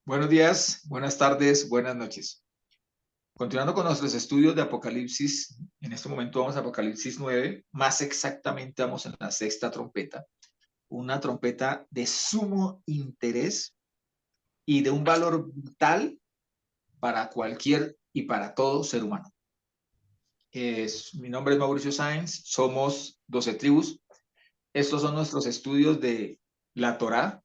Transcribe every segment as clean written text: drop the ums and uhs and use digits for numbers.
Buenos días, buenas tardes, buenas noches. Continuando con nuestros estudios de Apocalipsis, en este momento vamos a Apocalipsis 9, más exactamente vamos en la sexta trompeta, una trompeta de sumo interés y de un valor vital para cualquier y para todo ser humano. Mi nombre es Mauricio Sáenz, somos 12 tribus. Estos son nuestros estudios de la Torá,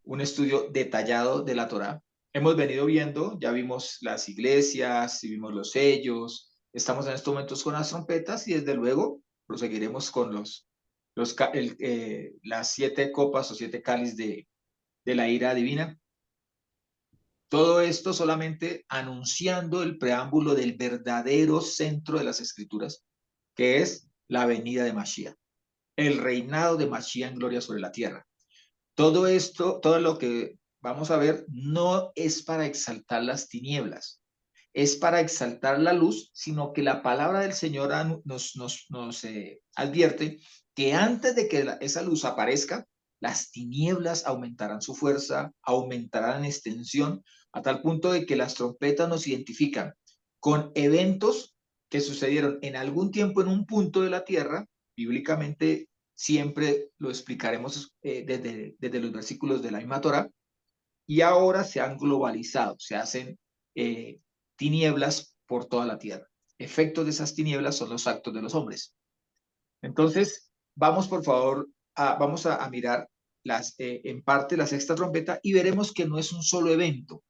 un estudio detallado de la Torá. Hemos venido viendo, ya vimos las iglesias, y vimos los sellos, estamos en estos momentos con las trompetas y desde luego proseguiremos con las 7 copas o 7 cáliz de la ira divina. Todo esto solamente anunciando el preámbulo del verdadero centro de las escrituras, que es la venida de Mashiach, el reinado de Mashiach en gloria sobre la tierra. Todo esto, todo lo que vamos a ver, no es para exaltar las tinieblas, es para exaltar la luz, sino que la palabra del Señor nos advierte que antes de que esa luz aparezca, las tinieblas aumentarán su fuerza, aumentarán en extensión, a tal punto de que las trompetas nos identifican con eventos que sucedieron en algún tiempo en un punto de la tierra, bíblicamente siempre lo explicaremos desde los versículos de la misma Torah, y ahora se han globalizado, se hacen eh, tinieblas por toda la tierra. Efectos de esas tinieblas son los actos de los hombres. Entonces, vamos por favor, vamos a mirar en parte la sexta trompeta y veremos que no es un solo evento.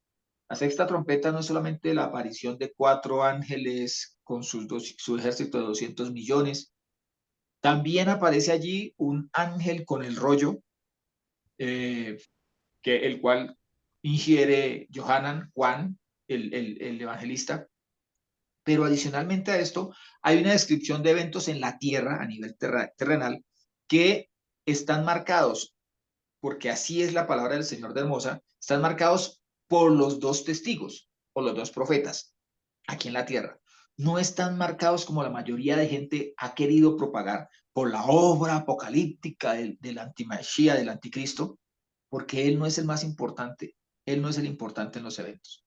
La sexta trompeta no es solamente la aparición de 4 ángeles con su ejército de 200 millones, también aparece allí un ángel con el rollo, eh, el cual ingiere Johanan, Juan, el evangelista. Pero adicionalmente a esto, hay una descripción de eventos en la tierra, a nivel terrenal, que están marcados, porque así es la palabra del Señor de Hermosa, están marcados por los dos testigos, o los dos profetas, aquí en la tierra. No están marcados como la mayoría de gente ha querido propagar por la obra apocalíptica del antimachía, del anticristo, porque él no es el más importante, él no es el importante en los eventos.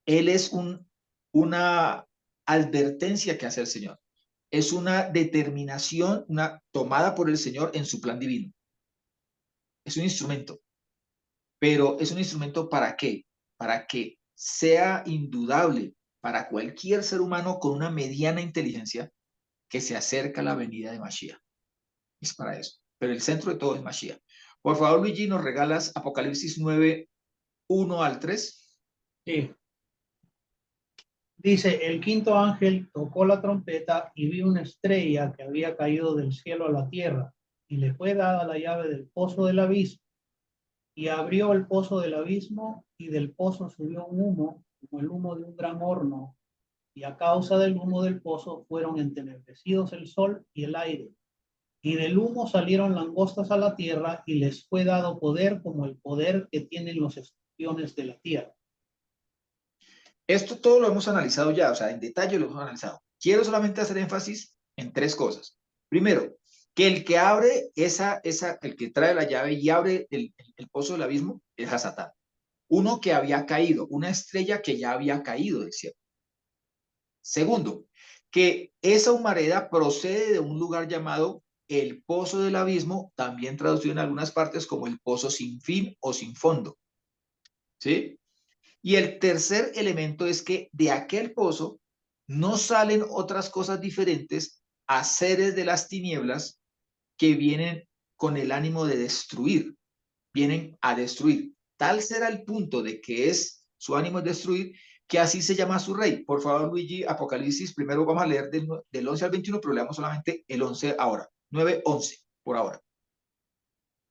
Él es una advertencia que hace el Señor, es una determinación, una tomada por el Señor en su plan divino. Es un instrumento, pero es un instrumento ¿para qué? Para que sea indudable para cualquier ser humano con una mediana inteligencia que se acerca a la venida de Mashiach. Es para eso. Pero el centro de todo es Mashiach. Por favor, Luigi, nos regalas Apocalipsis 9, 1 al 3. Sí. Dice, el quinto ángel tocó la trompeta y vi una estrella que había caído del cielo a la tierra, y le fue dada la llave del pozo del abismo, y abrió el pozo del abismo, y del pozo subió un humo, como el humo de un gran horno, y a causa del humo del pozo fueron entenebrecidos el sol y el aire, y del humo salieron langostas a la tierra, y les fue dado poder como el poder que tienen los escorpiones de la tierra. Esto todo lo hemos analizado ya, o sea, en detalle lo hemos analizado. Quiero solamente hacer énfasis en 3 cosas. Primero, que el que abre el que trae la llave y abre el pozo del abismo es a Satán. Uno que había caído, una estrella que ya había caído del cielo. Segundo, que esa humareda procede de un lugar llamado el pozo del abismo, también traducido en algunas partes como el pozo sin fin o sin fondo. ¿Sí? Y el tercer elemento es que de aquel pozo no salen otras cosas diferentes a seres de las tinieblas que vienen con el ánimo de destruir, vienen a destruir. Tal será el punto de que es su ánimo es destruir, que así se llama su rey. Por favor, Luigi, Apocalipsis, primero vamos a leer del 11 al 21, pero leamos solamente el 11 ahora. 9, 11 por ahora.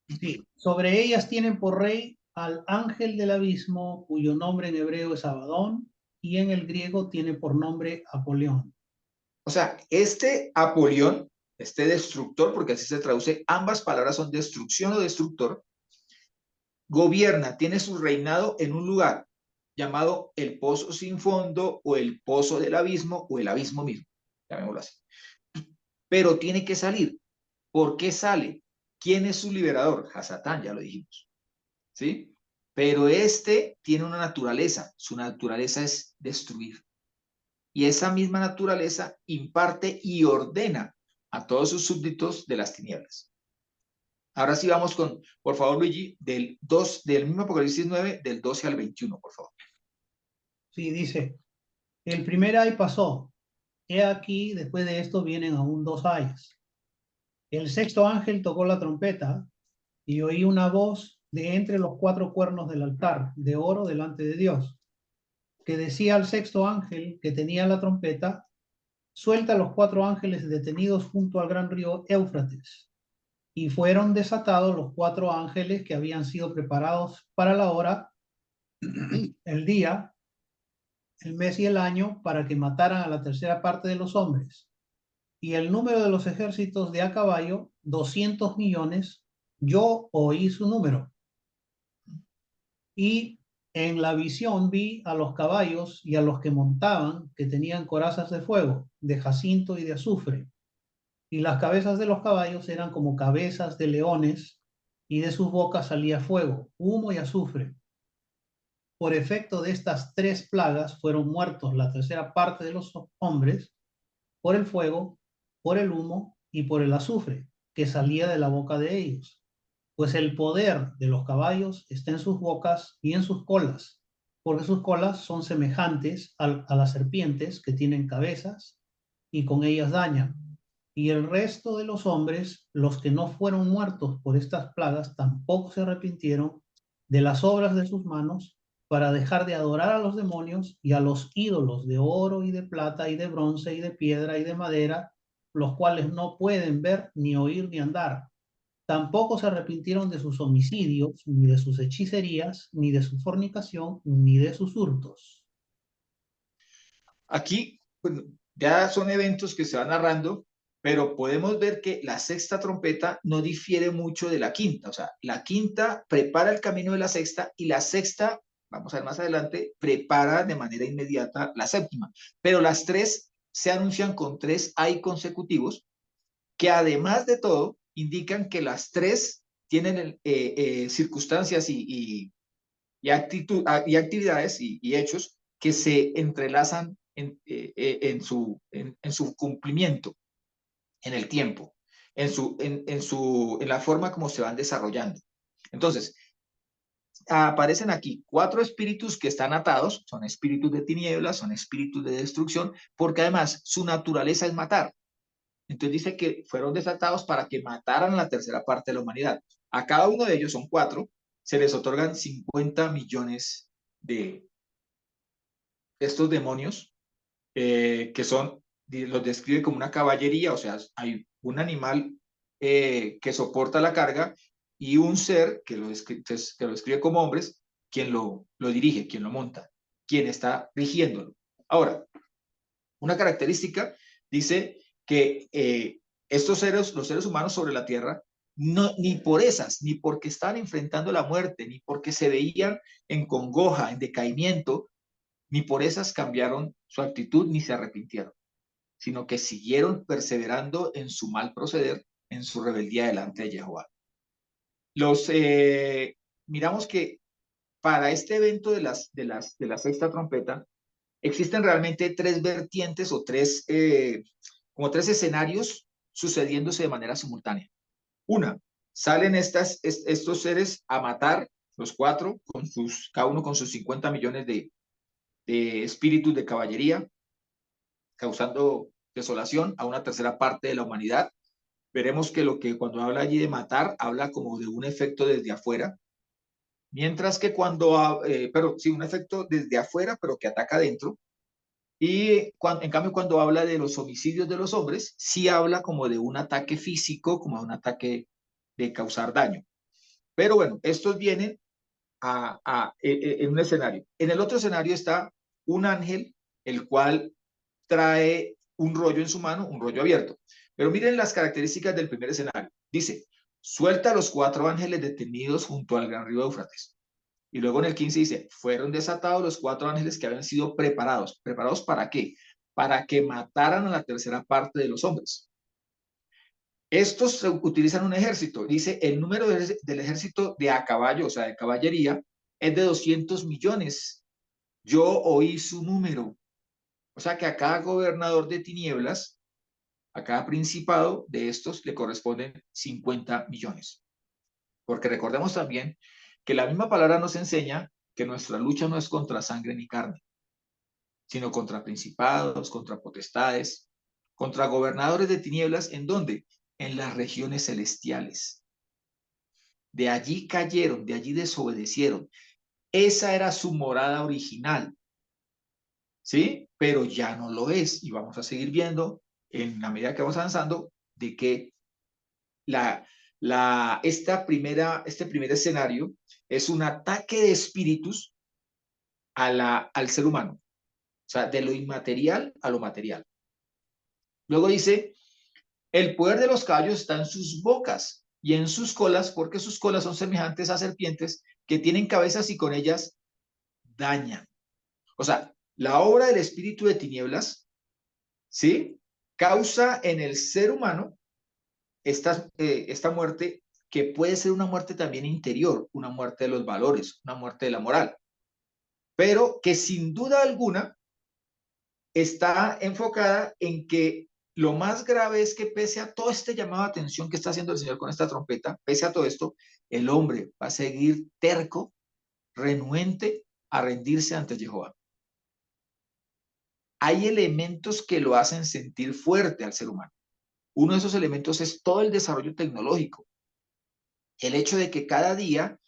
Sí, sobre ellas tienen por rey al ángel del abismo, cuyo nombre en hebreo es Abadón, y en el griego tiene por nombre Apolión. O sea, este Apolión, este destructor, porque así se traduce, ambas palabras son destrucción o destructor, gobierna, tiene su reinado en un lugar llamado el pozo sin fondo o el pozo del abismo o el abismo mismo, llamémoslo así. Pero tiene que salir. ¿Por qué sale? ¿Quién es su liberador? Hasatán, ya lo dijimos. ¿Sí? Pero este tiene una naturaleza, su naturaleza es destruir. Y esa misma naturaleza imparte y ordena a todos sus súbditos de las tinieblas. Ahora sí vamos con, por favor, Luigi, del mismo Apocalipsis 9, del 12 al 21, por favor. Sí, dice, el primer ay pasó. He aquí, después de esto vienen aún dos ayes. El sexto ángel tocó la trompeta y oí una voz de entre los cuatro cuernos del altar de oro delante de Dios, que decía al sexto ángel que tenía la trompeta, suelta a los cuatro ángeles detenidos junto al gran río Éufrates. Y fueron desatados los cuatro ángeles que habían sido preparados para la hora, el día, el mes y el año, para que mataran a la tercera parte de los hombres. Y el número de los ejércitos de a caballo, 200 millones, yo oí su número. Y en la visión vi a los caballos y a los que montaban, que tenían corazas de fuego, de jacinto y de azufre. Y las cabezas de los caballos eran como cabezas de leones, y de sus bocas salía fuego, humo y azufre. Por efecto de estas tres plagas fueron muertos la tercera parte de los hombres, por el fuego, por el humo y por el azufre que salía de la boca de ellos. Pues el poder de los caballos está en sus bocas y en sus colas, porque sus colas son semejantes a las serpientes que tienen cabezas y con ellas dañan. Y el resto de los hombres, los que no fueron muertos por estas plagas, tampoco se arrepintieron de las obras de sus manos para dejar de adorar a los demonios y a los ídolos de oro y de plata y de bronce y de piedra y de madera, los cuales no pueden ver, ni oír, ni andar. Tampoco se arrepintieron de sus homicidios, ni de sus hechicerías, ni de su fornicación, ni de sus hurtos. Aquí, bueno, ya son eventos que se van narrando, pero podemos ver que la sexta trompeta no difiere mucho de la quinta. O sea, la quinta prepara el camino de la sexta y la sexta, vamos a ver más adelante, prepara de manera inmediata la séptima. Pero las tres se anuncian con tres ay consecutivos que además de todo indican que las tres tienen circunstancias y actividades y hechos que se entrelazan en su cumplimiento, en el tiempo, en la forma como se van desarrollando. Entonces, aparecen aquí cuatro espíritus que están atados, son espíritus de tinieblas, son espíritus de destrucción, porque además su naturaleza es matar. Entonces dice que fueron desatados para que mataran a la tercera parte de la humanidad. A cada uno de ellos, son cuatro, se les otorgan 50 millones de estos demonios, que son, los describe como una caballería, o sea, hay un animal que soporta la carga y un ser que lo describe como hombres, quien lo dirige, quien lo monta, quien está rigiéndolo. Ahora, una característica dice que estos seres, los seres humanos sobre la tierra, no, ni por esas, ni porque estaban enfrentando la muerte, ni porque se veían en congoja, en decaimiento, ni por esas cambiaron su actitud ni se arrepintieron, sino que siguieron perseverando en su mal proceder, en su rebeldía delante de Jehová. Los, miramos que para este evento de la sexta trompeta, existen realmente tres vertientes o como tres escenarios sucediéndose de manera simultánea. Una, salen estos seres a matar, los cuatro, cada uno con sus 50 millones de espíritus de caballería, causando desolación a una tercera parte de la humanidad. Veremos que lo que cuando habla allí de matar, habla como de un efecto desde afuera, mientras que pero sí, un efecto desde afuera, pero que ataca adentro. Y en cambio, cuando habla de los homicidios de los hombres, sí habla como de un ataque físico, como de un ataque de causar daño. Pero bueno, estos vienen en un escenario. En el otro escenario está un ángel, el cual trae un rollo en su mano, un rollo abierto. Pero miren las características del primer escenario. Dice, suelta a los cuatro ángeles detenidos junto al gran río Éufrates. Y luego en el 15 dice, fueron desatados los cuatro ángeles que habían sido preparados. ¿Preparados para qué? Para que mataran a la tercera parte de los hombres. Estos utilizan un ejército. Dice, el número del ejército de a caballo, o sea, de caballería, es de 200 millones. Yo oí su número. O sea que a cada gobernador de tinieblas, a cada principado de estos le corresponden 50 millones. Porque recordemos también que la misma palabra nos enseña que nuestra lucha no es contra sangre ni carne, sino contra principados, contra potestades, contra gobernadores de tinieblas, ¿en dónde? En las regiones celestiales. De allí cayeron, de allí desobedecieron. Esa era su morada original, ¿sí? Pero ya no lo es. Y vamos a seguir viendo en la medida que vamos avanzando de que este primer escenario es un ataque de espíritus al ser humano, o sea, de lo inmaterial a lo material. Luego dice, el poder de los caballos está en sus bocas y en sus colas, porque sus colas son semejantes a serpientes que tienen cabezas y con ellas dañan. O sea, la obra del espíritu de tinieblas, ¿sí? Causa en el ser humano esta muerte que puede ser una muerte también interior, una muerte de los valores, una muerte de la moral, pero que sin duda alguna está enfocada en que lo más grave es que pese a todo este llamado de atención que está haciendo el Señor con esta trompeta, pese a todo esto, el hombre va a seguir terco, renuente a rendirse ante Jehová. Hay elementos que lo hacen sentir fuerte al ser humano. Uno de esos elementos es todo el desarrollo tecnológico. El hecho de que cada día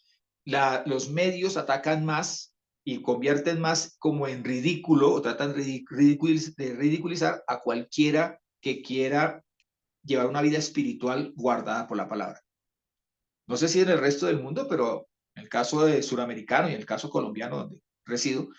los medios atacan más y convierten más como en ridículo o tratan de ridiculizar a cualquiera que quiera llevar una vida espiritual guardada por la palabra. No sé si en el resto del mundo, pero en el caso de suramericano y en el caso colombiano donde resido,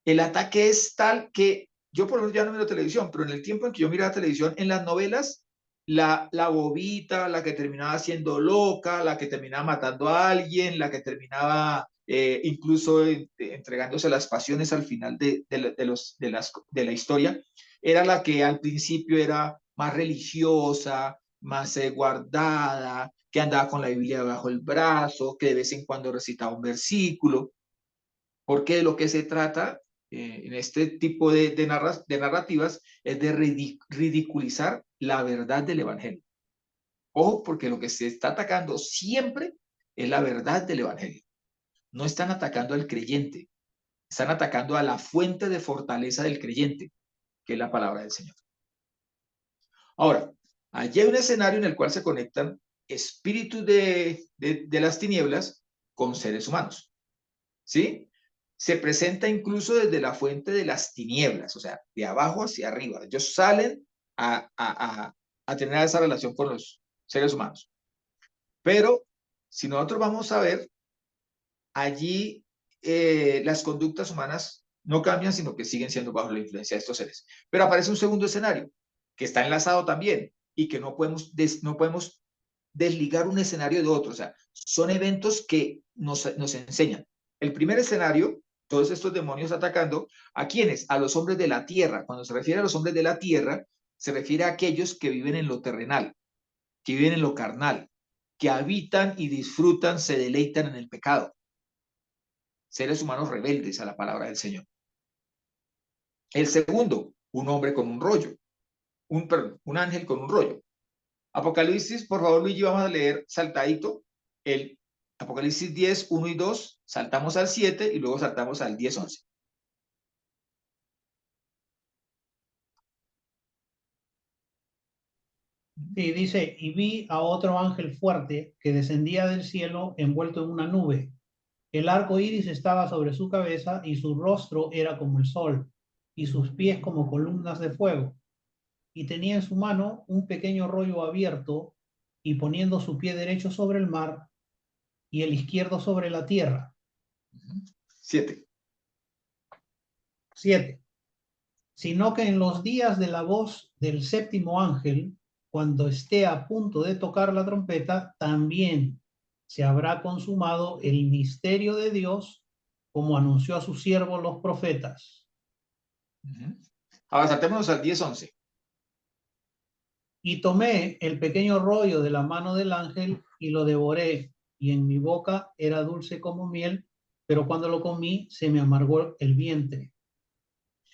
el ataque es tal que yo por lo menos ya no miro televisión, pero en el tiempo en que yo miraba televisión, en las novelas, la bobita, la que terminaba siendo loca, la que terminaba matando a alguien, la que terminaba incluso entregándose las pasiones al final de la historia, era la que al principio era más religiosa, más guardada, que andaba con la Biblia bajo el brazo, que de vez en cuando recitaba un versículo, porque de lo que se trata en este tipo de narrativas es de ridiculizar la verdad del Evangelio. Ojo, porque lo que se está atacando siempre es la verdad del Evangelio. No están atacando al creyente, están atacando a la fuente de fortaleza del creyente, que es la palabra del Señor. Ahora, allí hay un escenario en el cual se conectan espíritus de las tinieblas con seres humanos, ¿sí? Se presenta incluso desde la fuente de las tinieblas, o sea, de abajo hacia arriba. Ellos salen a tener esa relación con los seres humanos. Pero si nosotros vamos a ver, allí las conductas humanas no cambian, sino que siguen siendo bajo la influencia de estos seres. Pero aparece un segundo escenario, que está enlazado también, y que no podemos desligar un escenario de otro. O sea, son eventos que nos enseñan. El primer escenario, todos estos demonios atacando, ¿a quiénes? A los hombres de la tierra. Cuando se refiere a los hombres de la tierra, se refiere a aquellos que viven en lo terrenal, que viven en lo carnal, que habitan y disfrutan, se deleitan en el pecado. Seres humanos rebeldes a la palabra del Señor. El segundo, un hombre con un rollo, un ángel con un rollo. Apocalipsis, por favor, Luigi, vamos a leer saltadito el Apocalipsis 10, 1 y 2, saltamos al 7 y luego saltamos al 10, 11. Sí, dice, y vi a otro ángel fuerte que descendía del cielo envuelto en una nube. El arco iris estaba sobre su cabeza y su rostro era como el sol y sus pies como columnas de fuego. Y tenía en su mano un pequeño rollo abierto y poniendo su pie derecho sobre el mar y el izquierdo sobre la tierra. 7. 7. Sino que en los días de la voz del séptimo ángel, cuando esté a punto de tocar la trompeta, también se habrá consumado el misterio de Dios, como anunció a sus siervos los profetas. Ahora saltémonos al 10, 11. Y tomé el pequeño rollo de la mano del ángel y lo devoré, y en mi boca era dulce como miel, pero cuando lo comí se me amargó el vientre.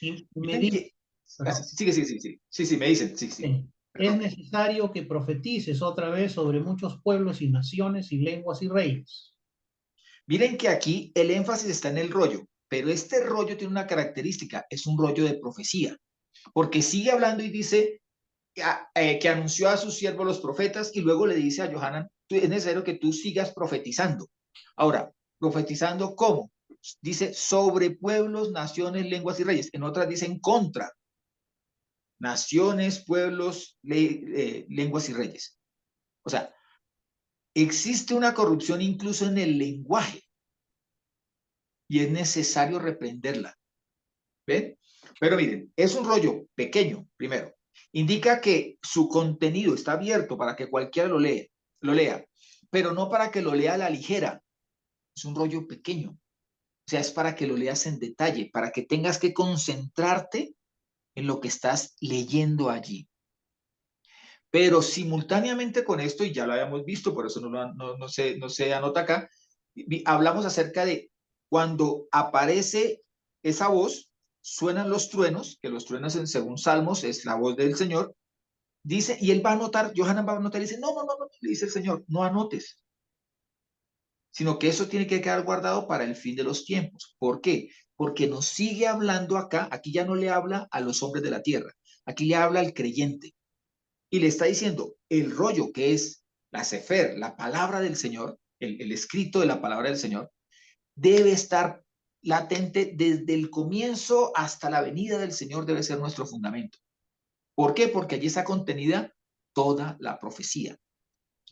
Y me Miren dijo, que, perdón, sigue, sí, sí, sí, sí, sí, me dicen, sí, sí, es perdón. necesario que profetices otra vez sobre muchos pueblos y naciones y lenguas y reyes. Miren que aquí el énfasis está en el rollo, pero este rollo tiene una característica, es un rollo de profecía, porque sigue hablando y dice que anunció a sus siervos los profetas y luego le dice a Johanan, es necesario que tú sigas profetizando. Ahora, profetizando ¿cómo? Dice sobre pueblos, naciones, lenguas y reyes. En otras dicen contra naciones, pueblos, lenguas y reyes. O sea, existe una corrupción incluso en el lenguaje y es necesario reprenderla. ¿Ven? Pero miren, es un rollo pequeño, primero. Indica que su contenido está abierto para que cualquiera lo lea, pero no para que lo lea a la ligera. Es un rollo pequeño. O sea, es para que lo leas en detalle, para que tengas que concentrarte en lo que estás leyendo allí. Pero simultáneamente con esto, y ya lo habíamos visto, por eso no se anota acá, hablamos acerca de cuando aparece esa voz, suenan los truenos, que los truenos según Salmos es la voz del Señor, dice, y él va a anotar, Johanan va a anotar y dice, no, no, no, no, le dice el Señor, no anotes, sino que eso tiene que quedar guardado para el fin de los tiempos. ¿Por qué? Porque nos sigue hablando acá, aquí ya no le habla a los hombres de la tierra, aquí le habla al creyente y le está diciendo el rollo que es la Sefer, la palabra del Señor, el escrito de la palabra del Señor, debe estar latente desde el comienzo hasta la venida del Señor, debe ser nuestro fundamento. ¿Por qué? Porque allí está contenida toda la profecía.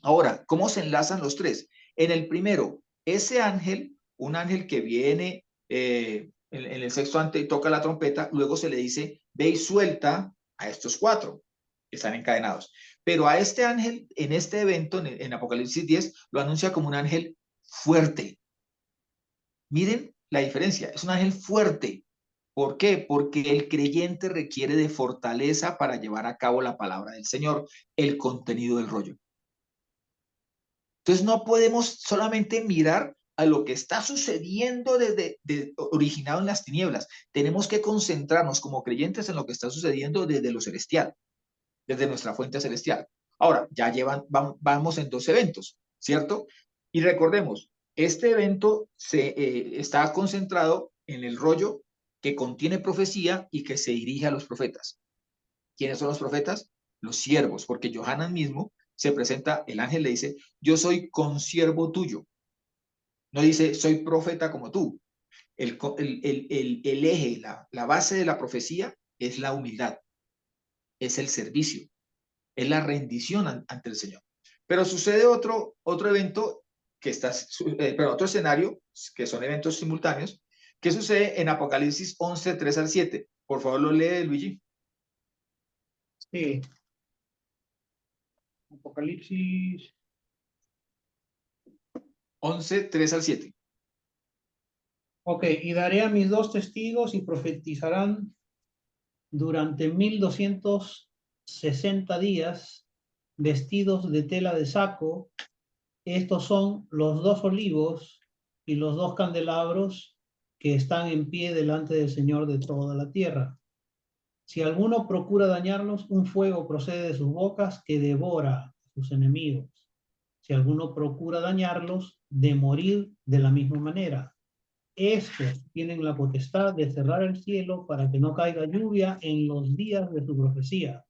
Ahora, ¿cómo se enlazan los tres? En el primero, ese ángel, un ángel que viene en el sexto ante y toca la trompeta, luego se le dice, ve y suelta a estos cuatro que están encadenados. Pero a este ángel, en este evento, en Apocalipsis 10, lo anuncia como un ángel fuerte. Miren la diferencia, es un ángel fuerte. ¿Por qué? Porque el creyente requiere de fortaleza para llevar a cabo la palabra del Señor, el contenido del rollo. Entonces no podemos solamente mirar a lo que está sucediendo originado en las tinieblas. Tenemos que concentrarnos como creyentes en lo que está sucediendo desde lo celestial, desde nuestra fuente celestial. Ahora, vamos en dos eventos, ¿cierto? Y recordemos, este evento está concentrado en el rollo que contiene profecía y que se dirige a los profetas. ¿Quiénes son los profetas? Los siervos, porque Johanan mismo se presenta, el ángel le dice, yo soy consiervo tuyo. No dice, soy profeta como tú. El eje, la base de la profecía es la humildad, es el servicio, es la rendición ante el Señor. Pero sucede otro evento que está, pero otro escenario, que son eventos simultáneos, que sucede en Apocalipsis 11, 3 al 7. Por favor, lo lee, Luigi. Sí, Apocalipsis. 11, 3 al 7. Ok, y daré a mis dos testigos y profetizarán durante 1260 días, vestidos de tela de saco. Estos son los dos olivos y los dos candelabros que están en pie delante del Señor de toda la tierra. Si alguno procura dañarlos, un fuego procede de sus bocas que devora a sus enemigos. Si alguno procura dañarlos, de morir de la misma manera. Estos tienen la potestad de cerrar el cielo para que no caiga lluvia en los días de su profecía.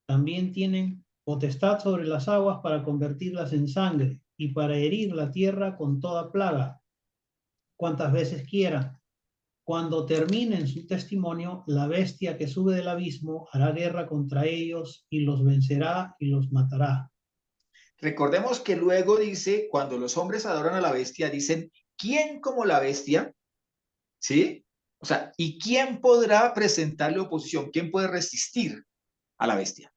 También tienen potestad sobre las aguas para convertirlas en sangre y para herir la tierra con toda plaga, cuantas veces quieran. Cuando terminen su testimonio, la bestia que sube del abismo hará guerra contra ellos y los vencerá y los matará. Recordemos que luego dice, cuando los hombres adoran a la bestia, dicen, ¿quién como la bestia? ¿Sí? O sea, ¿y quién podrá presentarle oposición? ¿Quién puede resistir a la bestia?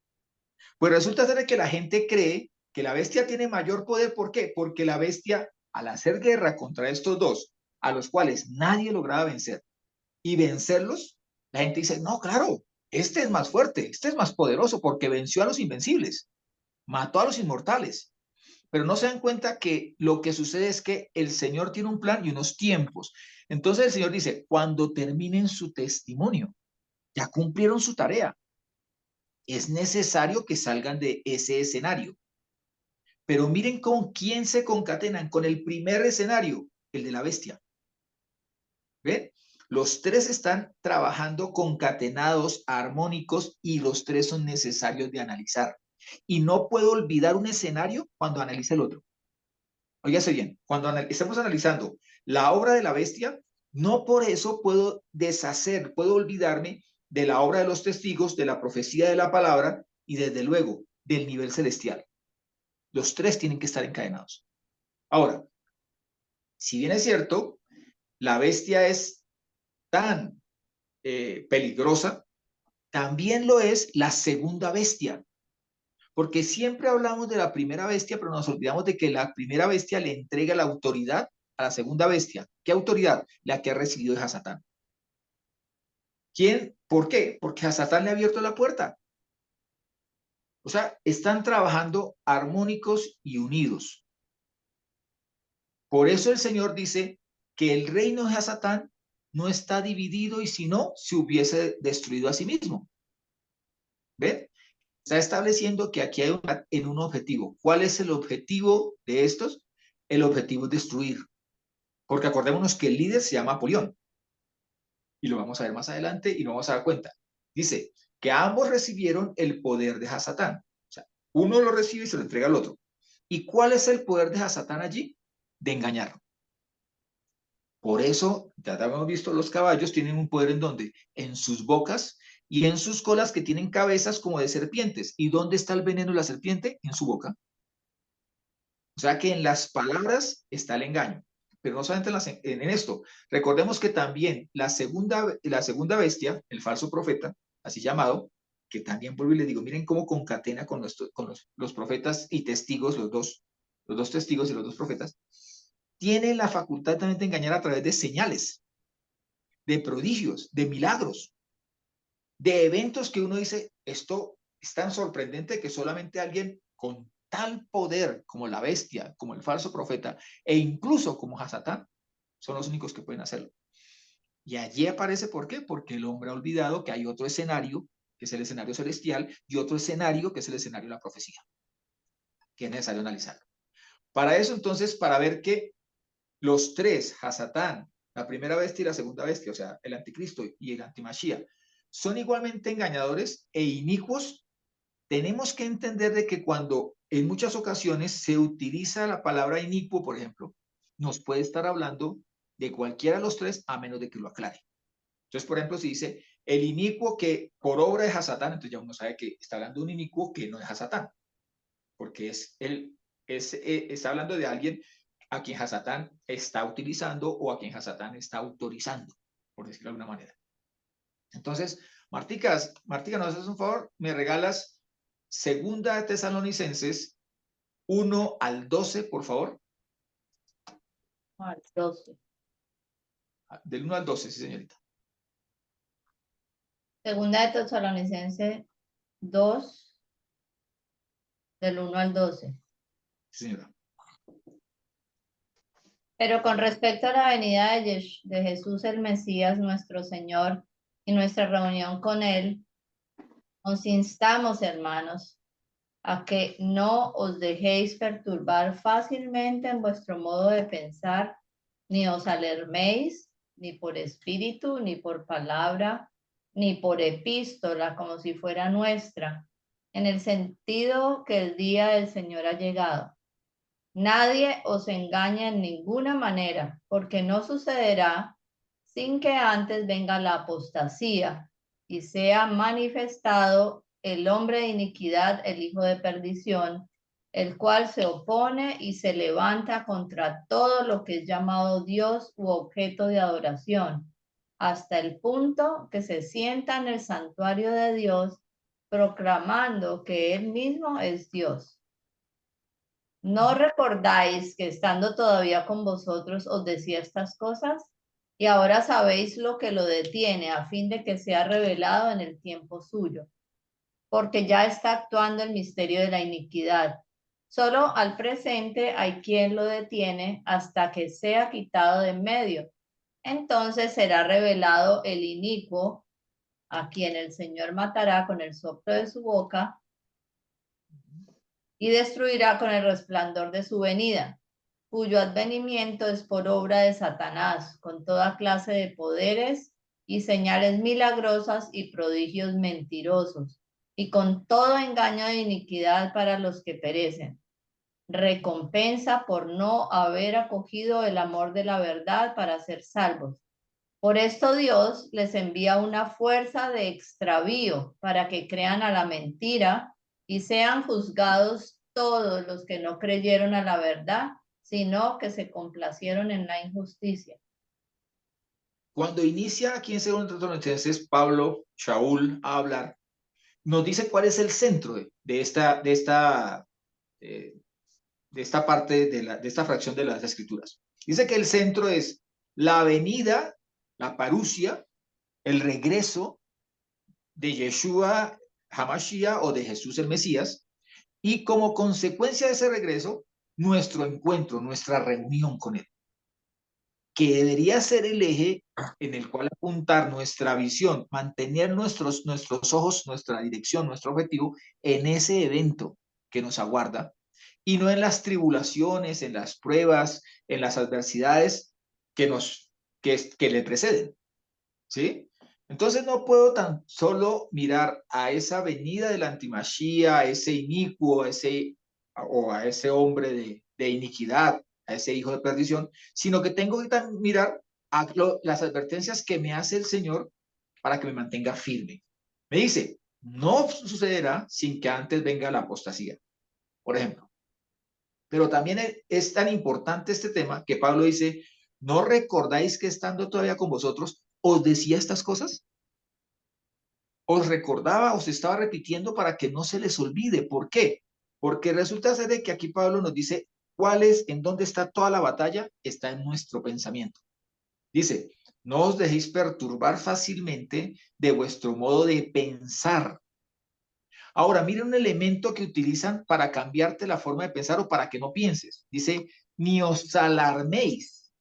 Pues resulta ser que la gente cree que la bestia tiene mayor poder. ¿Por qué? Porque la bestia, al hacer guerra contra estos dos, a los cuales nadie lograba vencer, y vencerlos, la gente dice, no, claro, este es más fuerte, este es más poderoso porque venció a los invencibles, mató a los inmortales. pero no se dan cuenta que lo que sucede es que el Señor tiene un plan y unos tiempos. Entonces el Señor dice, cuando terminen su testimonio, ya cumplieron su tarea, es necesario que salgan de ese escenario. Pero miren con quién se concatenan, con el primer escenario, el de la bestia. ¿Ven? Los tres están trabajando concatenados, armónicos, y los tres son necesarios de analizar. Y no puedo olvidar un escenario cuando analice el otro. Óigase bien, cuando estamos analizando la obra de la bestia, no por eso puedo deshacer, puedo olvidarme de la obra de los testigos, de la profecía de la palabra y desde luego del nivel celestial. Los tres tienen que estar encadenados. Ahora, si bien es cierto, la bestia es tan peligrosa, también lo es la segunda bestia, porque siempre hablamos de la primera bestia, pero nos olvidamos de que la primera bestia le entrega la autoridad a la segunda bestia. ¿Qué autoridad? La que ha recibido de Hasatán. ¿Quién? ¿Por qué? Porque Hasatán le ha abierto la puerta. O sea, están trabajando armónicos y unidos. Por eso el Señor dice que el reino de Hasatán no está dividido y si no, se hubiese destruido a sí mismo. ¿Ven? Está estableciendo que aquí hay un objetivo. ¿Cuál es el objetivo de estos? El objetivo es destruir. Porque acordémonos que el líder se llama Apolión. Y lo vamos a ver más adelante y nos vamos a dar cuenta. Dice que ambos recibieron el poder de Hasatán. O sea, uno lo recibe y se lo entrega al otro. ¿Y cuál es el poder de Hasatán allí? De engañar. Por eso, ya hemos visto, los caballos tienen un poder en donde, en sus bocas y en sus colas que tienen cabezas como de serpientes. ¿Y dónde está el veneno de la serpiente? En su boca. O sea que en las palabras está el engaño, pero no solamente en esto. Recordemos que también la segunda bestia, el falso profeta, así llamado, que también vuelvo y les digo, miren cómo concatena con los profetas y testigos, los dos testigos y los dos profetas, tiene la facultad también de engañar a través de señales, de prodigios, de milagros, de eventos que uno dice, esto es tan sorprendente que solamente alguien con tal poder como la bestia, como el falso profeta, e incluso como Hasatán, son los únicos que pueden hacerlo. Y allí aparece, ¿por qué? Porque el hombre ha olvidado que hay otro escenario, que es el escenario celestial, y otro escenario, que es el escenario de la profecía, que es necesario analizarlo. Para eso, entonces, para ver que los tres, Hasatán, la primera bestia y la segunda bestia, o sea, el anticristo y el antimachía, son igualmente engañadores e inicuos, tenemos que entender de que cuando en muchas ocasiones se utiliza la palabra inicuo, por ejemplo, nos puede estar hablando de cualquiera de los tres a menos de que lo aclare. Entonces, por ejemplo, si dice el inicuo que por obra de Hasatán, entonces ya uno sabe que está hablando de un inicuo que no es Hasatán, porque está hablando de alguien a quien Hasatán está utilizando o a quien Hasatán está autorizando, por decirlo de alguna manera. Entonces, Martica, ¿nos haces un favor? ¿Me regalas Segunda de Tesalonicenses 1 al 12, por favor? Al 12. Del 1 al 12, sí, señorita. Segunda de Tesalonicenses 2, del 1 al 12. Sí, señora. Pero con respecto a la venida de Jesús el Mesías, nuestro Señor, y nuestra reunión con Él, os instamos, hermanos, a que no os dejéis perturbar fácilmente en vuestro modo de pensar, ni os alarméis, ni por espíritu, ni por palabra, ni por epístola, como si fuera nuestra, en el sentido que el día del Señor ha llegado. Nadie os engaña en ninguna manera, porque no sucederá sin que antes venga la apostasía y sea manifestado el hombre de iniquidad, el hijo de perdición, el cual se opone y se levanta contra todo lo que es llamado Dios u objeto de adoración, hasta el punto que se sienta en el santuario de Dios, proclamando que él mismo es Dios. ¿No recordáis que estando todavía con vosotros os decía estas cosas? Y ahora sabéis lo que lo detiene, a fin de que sea revelado en el tiempo suyo. Porque ya está actuando el misterio de la iniquidad. Solo al presente hay quien lo detiene hasta que sea quitado de en medio. Entonces será revelado el inicuo, a quien el Señor matará con el soplo de su boca y destruirá con el resplandor de su venida, cuyo advenimiento es por obra de Satanás, con toda clase de poderes y señales milagrosas y prodigios mentirosos, y con todo engaño de iniquidad para los que perecen. Recompensa por no haber acogido el amor de la verdad para ser salvos. Por esto Dios les envía una fuerza de extravío para que crean a la mentira y sean juzgados todos los que no creyeron a la verdad, sino que se complacieron en la injusticia. Cuando inicia aquí en 2 Tesalonicenses, Pablo, Shaul, a hablar, nos dice cuál es el centro de esta parte de esta fracción de las Escrituras. Dice que el centro es la venida, la parusia, el regreso de Yeshua Hamashiach o de Jesús el Mesías, y como consecuencia de ese regreso, nuestro encuentro, nuestra reunión con él, que debería ser el eje en el cual apuntar nuestra visión, mantener nuestros ojos, nuestra dirección, nuestro objetivo en ese evento que nos aguarda y no en las tribulaciones, en las pruebas, en las adversidades que le preceden, ¿sí? Entonces no puedo tan solo mirar a esa venida del antimachía, a ese inicuo, o a ese hombre de iniquidad, a ese hijo de perdición, sino que tengo que mirar a las advertencias que me hace el Señor para que me mantenga firme. Me dice, no sucederá sin que antes venga la apostasía, por ejemplo. Pero también es tan importante este tema que Pablo dice, ¿no recordáis que estando todavía con vosotros os decía estas cosas? Os recordaba, os estaba repitiendo para que no se les olvide. ¿Por qué? Porque resulta ser de que aquí Pablo nos dice en dónde está toda la batalla, está en nuestro pensamiento. Dice, no os dejéis perturbar fácilmente de vuestro modo de pensar. Ahora, mira un elemento que utilizan para cambiarte la forma de pensar o para que no pienses. Dice, ni os alarméis.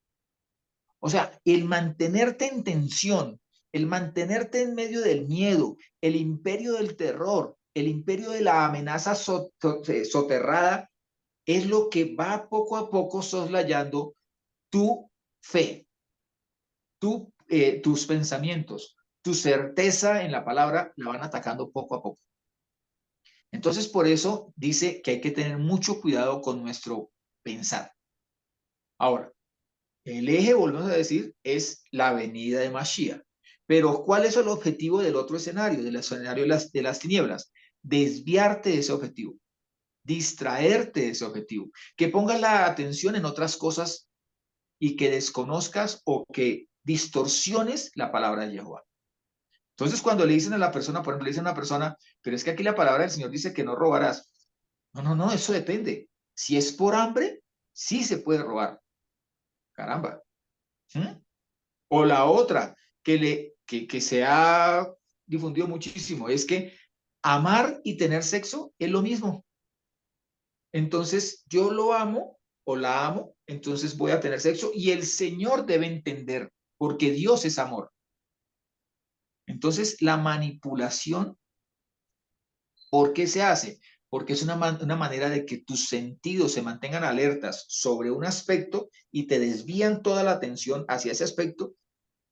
O sea, el mantenerte en tensión, el mantenerte en medio del miedo, el imperio del terror, el imperio de la amenaza soterrada, es lo que va poco a poco soslayando tu fe, tus pensamientos, tu certeza en la palabra, la van atacando poco a poco. Entonces, por eso dice que hay que tener mucho cuidado con nuestro pensar. Ahora, el eje, volvemos a decir, es la venida de Mashiach. Pero, ¿cuál es el objetivo del otro escenario, del escenario de las tinieblas? Desviarte de ese objetivo, distraerte de ese objetivo, que pongas la atención en otras cosas y que desconozcas o que distorsiones la palabra de Jehová. Entonces, cuando le dicen a la persona, por ejemplo, le dicen a una persona, pero es que aquí la palabra del Señor dice que no robarás. No, eso depende. Si es por hambre, sí se puede robar. Caramba. ¿Mm? O la otra, que se ha difundido muchísimo, es que amar y tener sexo es lo mismo. Entonces, yo lo amo o la amo, entonces voy a tener sexo y el Señor debe entender, porque Dios es amor. Entonces, la manipulación, ¿por qué se hace? Porque es una manera de que tus sentidos se mantengan alertas sobre un aspecto y te desvían toda la atención hacia ese aspecto,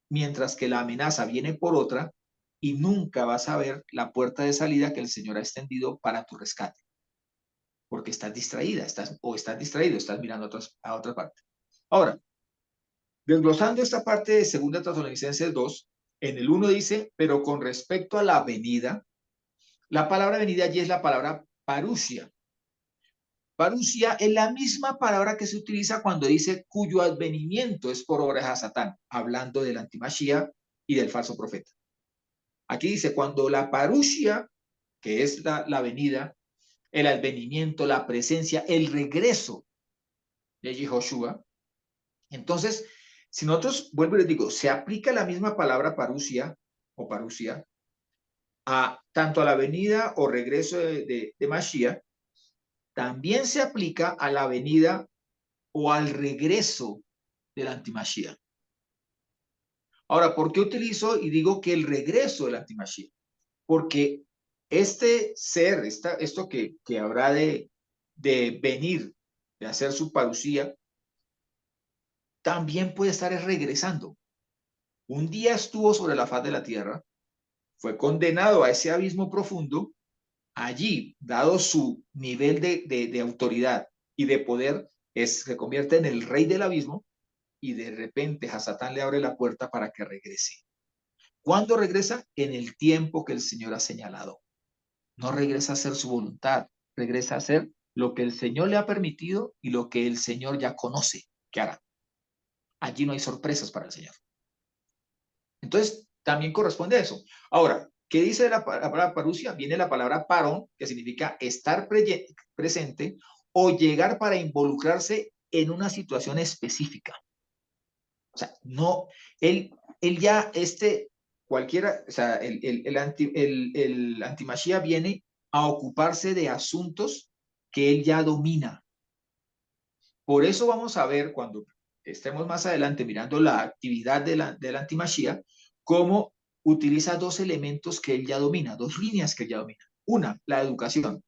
mientras que la amenaza viene por otra y nunca vas a ver la puerta de salida que el Señor ha extendido para tu rescate. Porque estás distraída, estás distraído, estás mirando a otra parte. Ahora, desglosando esta parte de 2 Tesalonicenses 2, en el 1 dice, pero con respecto a la venida, la palabra venida allí es la palabra parusia. Parusia es la misma palabra que se utiliza cuando dice cuyo advenimiento es por obra de Satán, hablando del antimachía y del falso profeta. Aquí dice, cuando la parusia, que es la venida, el advenimiento, la presencia, el regreso de Yehoshua, entonces, si nosotros, vuelvo y les digo, se aplica la misma palabra parusia o parusia a tanto a la venida o regreso de Mashiach, también se aplica a la venida o al regreso del antimashiach. Ahora, ¿por qué utilizo y digo que el regreso del antimashiach? Porque este ser, esto que habrá de venir, de hacer su parucía, también puede estar regresando. Un día estuvo sobre la faz de la tierra, fue condenado a ese abismo profundo. Allí, dado su nivel de autoridad y de poder, se convierte en el rey del abismo y de repente a Satán le abre la puerta para que regrese. ¿Cuándo regresa? En el tiempo que el Señor ha señalado. No regresa a hacer su voluntad, regresa a hacer lo que el Señor le ha permitido y lo que el Señor ya conoce que hará. Allí no hay sorpresas para el Señor. Entonces, también corresponde a eso. Ahora, ¿qué dice la palabra parusia? Viene la palabra parón, que significa estar presente o llegar para involucrarse en una situación específica. O sea, no, él ya, cualquiera, o sea, el antimachía viene a ocuparse de asuntos que él ya domina. Por eso vamos a ver cuando estemos más adelante mirando la actividad del antimachía, cómo utiliza dos elementos que él ya domina, dos líneas que él ya domina. Una, la educación.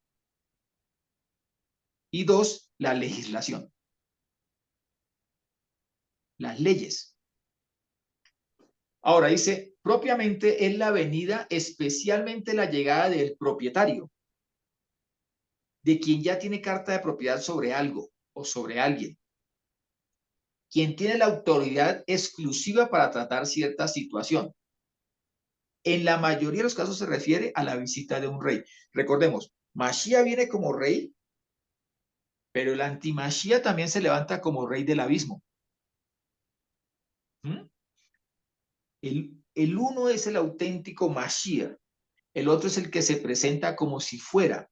Y dos, la legislación. Las leyes. Ahora dice, propiamente es la venida, especialmente la llegada del propietario, de quien ya tiene carta de propiedad sobre algo o sobre alguien, quien tiene la autoridad exclusiva para tratar cierta situación. En la mayoría de los casos se refiere a la visita de un rey. Recordemos, Mashiach viene como rey, pero el anti-Mashiach también se levanta como rey del abismo. ¿Mm? El uno es el auténtico Mashiach, el otro es el que se presenta como si fuera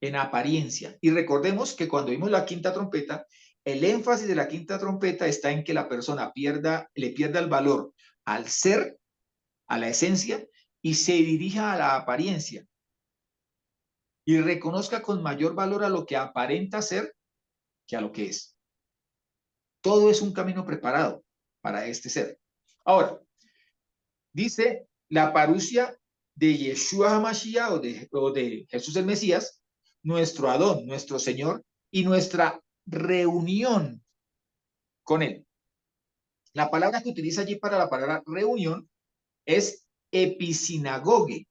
en apariencia. Y recordemos que cuando vimos la quinta trompeta, el énfasis de la quinta trompeta está en que la persona le pierda el valor al ser, a la esencia, y se dirija a la apariencia. Y reconozca con mayor valor a lo que aparenta ser que a lo que es. Todo es un camino preparado para este ser. Ahora, dice la parusia de Yeshua HaMashiach o de Jesús el Mesías, nuestro Adón, nuestro Señor, y nuestra reunión con Él. La palabra que utiliza allí para la palabra reunión es episinagoge.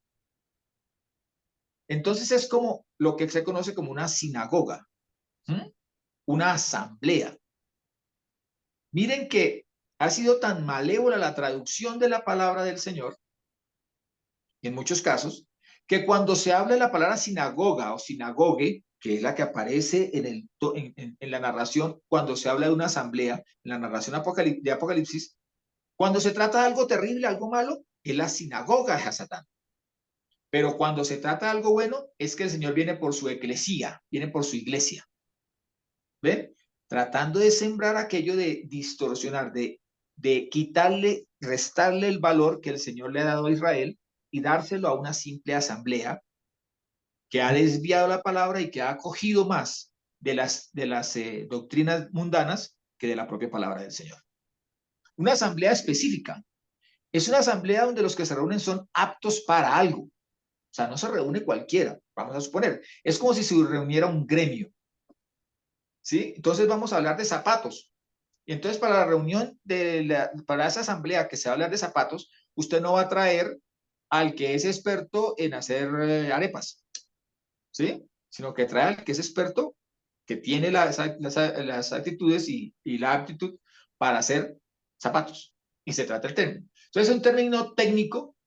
Entonces es como lo que se conoce como una sinagoga, una asamblea. Miren que ha sido tan malévola la traducción de la palabra del Señor, en muchos casos, que cuando se habla de la palabra sinagoga o sinagogue, que es la que aparece en la narración, cuando se habla de una asamblea, en la narración de Apocalipsis, cuando se trata de algo terrible, algo malo, es la sinagoga de Satán. Pero cuando se trata de algo bueno, es que el Señor viene por su eclesía, viene por su iglesia. ¿Ven? Tratando de sembrar aquello de distorsionar, de quitarle, restarle el valor que el Señor le ha dado a Israel y dárselo a una simple asamblea que ha desviado la palabra y que ha acogido más de las doctrinas mundanas que de la propia palabra del Señor. Una asamblea específica. Es una asamblea donde los que se reúnen son aptos para algo. O sea, no se reúne cualquiera, vamos a suponer. Es como si se reuniera un gremio. ¿Sí? Entonces vamos a hablar de zapatos. Y entonces para la reunión, para esa asamblea que se va a hablar de zapatos, usted no va a traer al que es experto en hacer arepas, ¿sí? Sino que trae al que es experto, que tiene las actitudes y la aptitud para hacer zapatos. Y se trata el término. Entonces es un término técnico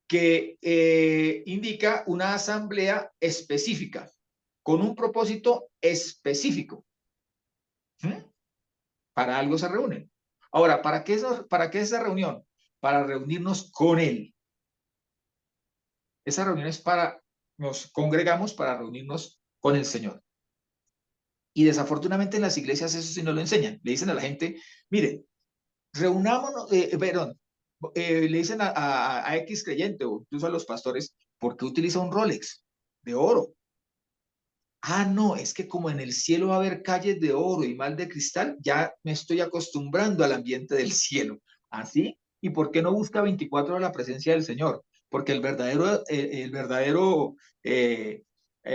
que indica una asamblea específica, con un propósito específico. Para algo se reúnen. Ahora, ¿para qué es esa reunión? Para reunirnos con Él. Esa reunión es nos congregamos para reunirnos con el Señor. Y desafortunadamente en las iglesias eso sí no lo enseñan. Le dicen a la gente, mire, reunámonos, le dicen a X creyente o incluso a los pastores, ¿por qué utiliza un Rolex de oro? Ah, no, es que como en el cielo va a haber calles de oro y mal de cristal, ya me estoy acostumbrando al ambiente del cielo. ¿Así? ¿Y por qué no busca 24 horas la presencia del Señor? Porque el verdadero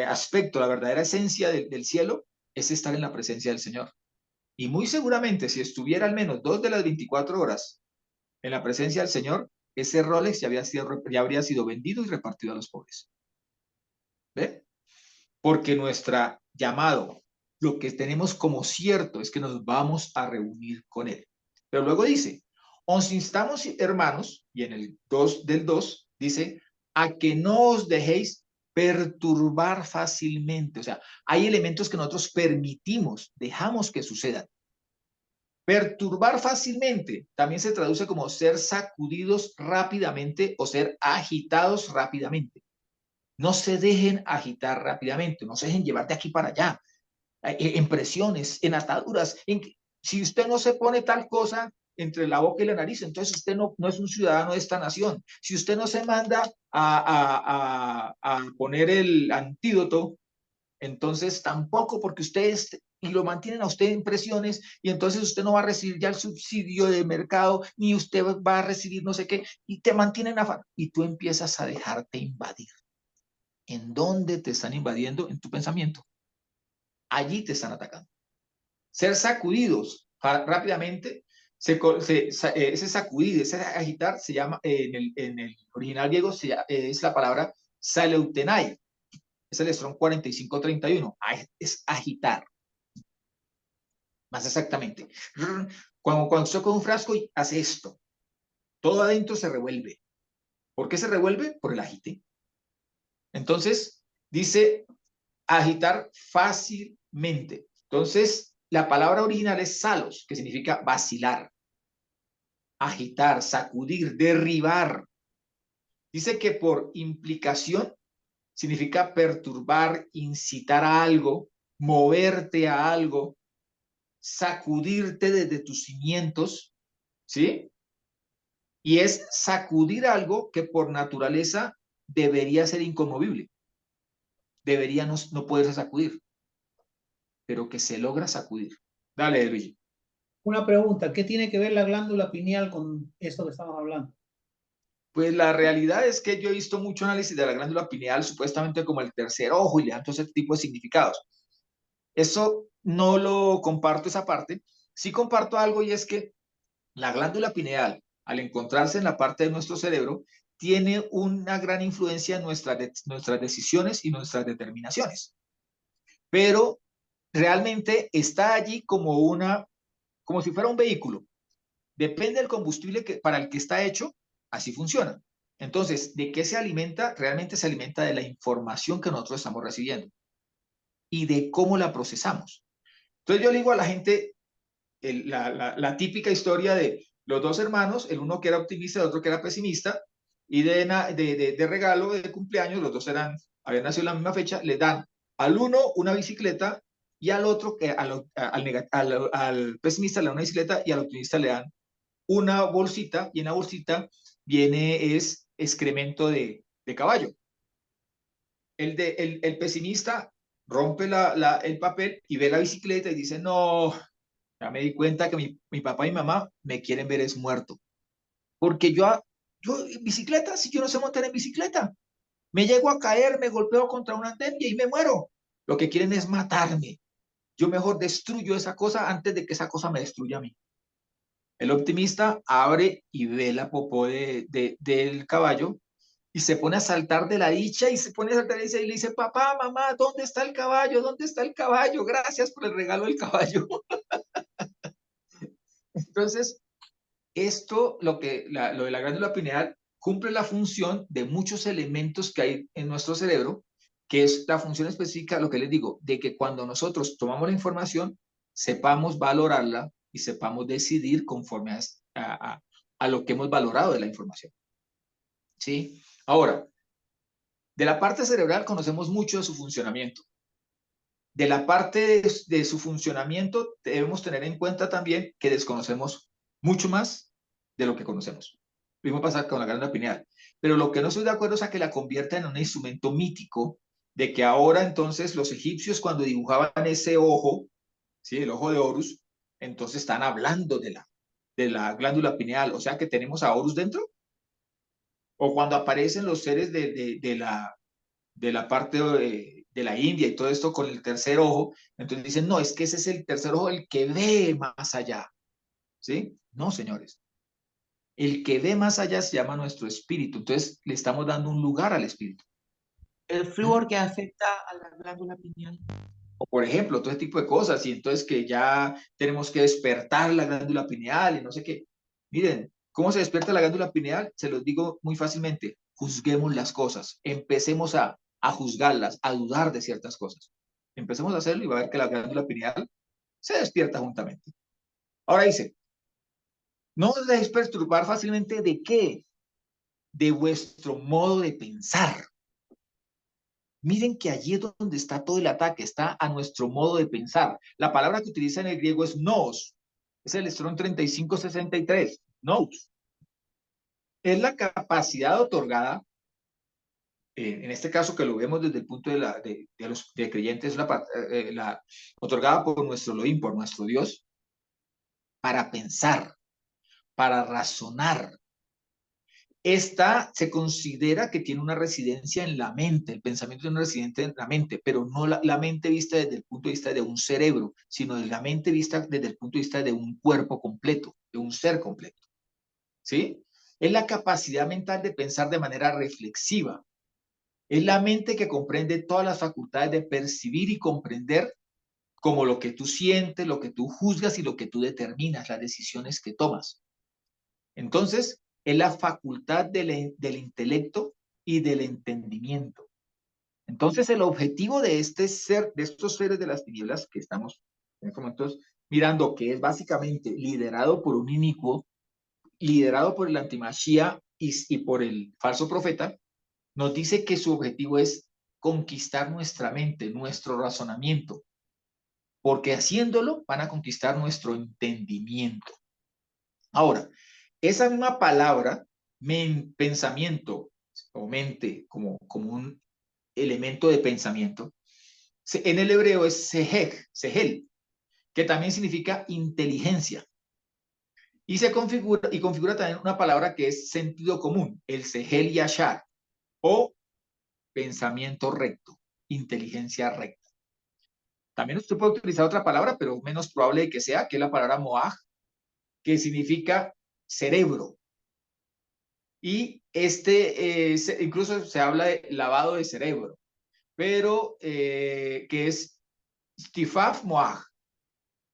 aspecto, la verdadera esencia del cielo es estar en la presencia del Señor. Y muy seguramente, si estuviera al menos 2 de las 24 horas en la presencia del Señor, ese Rolex ya habría sido vendido y repartido a los pobres. ¿Ve? Porque nuestra llamado, lo que tenemos como cierto es que nos vamos a reunir con Él. Pero luego dice, os instamos, hermanos, y en el 2 del 2 dice, a que no os dejéis perturbar fácilmente. O sea, hay elementos que nosotros permitimos, dejamos que sucedan. Perturbar fácilmente también se traduce como ser sacudidos rápidamente o ser agitados rápidamente. No se dejen agitar rápidamente, no se dejen llevar de aquí para allá, en presiones, en ataduras. Si usted no se pone tal cosa entre la boca y la nariz, entonces usted no es un ciudadano de esta nación. Si usted no se manda a poner el antídoto, entonces tampoco, porque ustedes y lo mantienen a usted en presiones y entonces usted no va a recibir ya el subsidio de mercado ni usted va a recibir no sé qué y te mantienen y tú empiezas a dejarte invadir. ¿En dónde te están invadiendo? En tu pensamiento. Allí te están atacando. Ser sacudidos rápidamente, ese sacudir, ese agitar, se llama, en el original griego es la palabra saleutenai. Es el Strong 4531. Es agitar. Más exactamente. Cuando usted con un frasco y hace esto, todo adentro se revuelve. ¿Por qué se revuelve? Por el agite. Entonces, dice agitar fácilmente. Entonces, la palabra original es salos, que significa vacilar, agitar, sacudir, derribar. Dice que por implicación significa perturbar, incitar a algo, moverte a algo, sacudirte desde tus cimientos, ¿sí? Y es sacudir algo que por naturaleza debería ser inconmovible, debería no poderse sacudir, pero que se logra sacudir. Dale, Luigi. Una pregunta, ¿qué tiene que ver la glándula pineal con esto que estamos hablando? Pues la realidad es que yo he visto mucho análisis de la glándula pineal, supuestamente como el tercer ojo, y le dan todo ese tipo de significados. Eso no lo comparto, esa parte. Sí comparto algo, y es que la glándula pineal, al encontrarse en la parte de nuestro cerebro, tiene una gran influencia en nuestras decisiones y nuestras determinaciones. Pero realmente está allí como si fuera un vehículo. Depende del combustible para el que está hecho, así funciona. Entonces, ¿de qué se alimenta? Realmente se alimenta de la información que nosotros estamos recibiendo y de cómo la procesamos. Entonces yo le digo a la gente la típica historia de los dos hermanos, el uno que era optimista y el otro que era pesimista, y de regalo de cumpleaños, los dos habían nacido en la misma fecha, le dan al uno una bicicleta y al otro, al pesimista le dan una bicicleta y al optimista le dan una bolsita, y en la bolsita es excremento de caballo. El pesimista rompe el papel y ve la bicicleta y dice, no, ya me di cuenta que mi papá y mi mamá me quieren ver es muerto. Porque yo en bicicleta, si yo no sé montar en bicicleta, me llego a caer, me golpeo contra un andén y ahí me muero. Lo que quieren es matarme. Yo mejor destruyo esa cosa antes de que esa cosa me destruya a mí. El optimista abre y ve la popó del caballo y se pone a saltar de la dicha y se pone a saltar y le dice, papá, mamá, ¿dónde está el caballo? ¿Dónde está el caballo? Gracias por el regalo del caballo. Entonces, lo de la glándula pineal cumple la función de muchos elementos que hay en nuestro cerebro, que es la función específica, lo que les digo, de que cuando nosotros tomamos la información, sepamos valorarla y sepamos decidir conforme a lo que hemos valorado de la información. ¿Sí? Ahora, de la parte cerebral conocemos mucho de su funcionamiento. De la parte de su funcionamiento debemos tener en cuenta también que desconocemos mucho más de lo que conocemos. Lo mismo pasa con la glándula pineal. Pero lo que no estoy de acuerdo es a que la convierta en un instrumento mítico de que ahora entonces los egipcios cuando dibujaban ese ojo, ¿sí? El ojo de Horus, entonces están hablando de la glándula pineal, o sea que tenemos a Horus dentro, o cuando aparecen los seres de la parte de la India y todo esto con el tercer ojo, entonces dicen, no, es que ese es el tercer ojo, el que ve más allá, ¿sí? No, señores. El que ve más allá se llama nuestro espíritu, entonces le estamos dando un lugar al espíritu. El flúor que afecta a la glándula pineal. O por ejemplo, todo ese tipo de cosas, y entonces que ya tenemos que despertar la glándula pineal y no sé qué. Miren, ¿cómo se despierta la glándula pineal? Se los digo muy fácilmente, juzguemos las cosas, empecemos a juzgarlas, a dudar de ciertas cosas. Empecemos a hacerlo y va a ver que la glándula pineal se despierta juntamente. Ahora dice, no os dejéis perturbar fácilmente de qué, de vuestro modo de pensar. Miren que allí es donde está todo el ataque, está a nuestro modo de pensar. La palabra que utiliza en el griego es nous, es el Strong 3563, nous. Es la capacidad otorgada, en este caso que lo vemos desde el punto de los de creyentes, la otorgada por nuestro Elohim, por nuestro Dios, para pensar, para razonar. Esta se considera que tiene una residencia en la mente, el pensamiento tiene una residencia en la mente, pero no la mente vista desde el punto de vista de un cerebro, sino de la mente vista desde el punto de vista de un cuerpo completo, de un ser completo. ¿Sí? Es la capacidad mental de pensar de manera reflexiva. Es la mente que comprende todas las facultades de percibir y comprender como lo que tú sientes, lo que tú juzgas y lo que tú determinas, las decisiones que tomas. Entonces, es la facultad del intelecto y del entendimiento. Entonces, el objetivo de este ser, de estos seres de las tinieblas que estamos en estos momentos mirando, que es básicamente liderado por un inicuo, liderado por el antimachía y por el falso profeta, nos dice que su objetivo es conquistar nuestra mente, nuestro razonamiento, porque haciéndolo van a conquistar nuestro entendimiento. Ahora, esa misma palabra, pensamiento o mente como un elemento de pensamiento, en el hebreo es sehel, que también significa inteligencia. Y configura también una palabra que es sentido común, el sehel yashar, o pensamiento recto, inteligencia recta. También usted puede utilizar otra palabra, pero menos probable de que sea, que es la palabra moaj, que significa cerebro. Y incluso se habla de lavado de cerebro, pero que es Stifaf Moaj,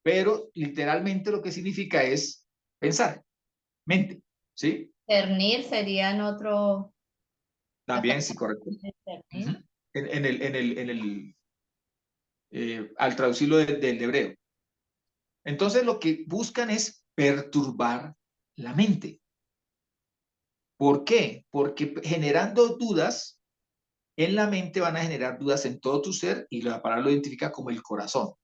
pero literalmente lo que significa es pensar, mente, ¿sí? Cernir sería en otro. También, sí, correcto. Cernir. Al traducirlo del hebreo. Entonces lo que buscan es perturbar la mente. ¿Por qué? Porque generando dudas en la mente van a generar dudas en todo tu ser y la palabra lo identifica como el corazón.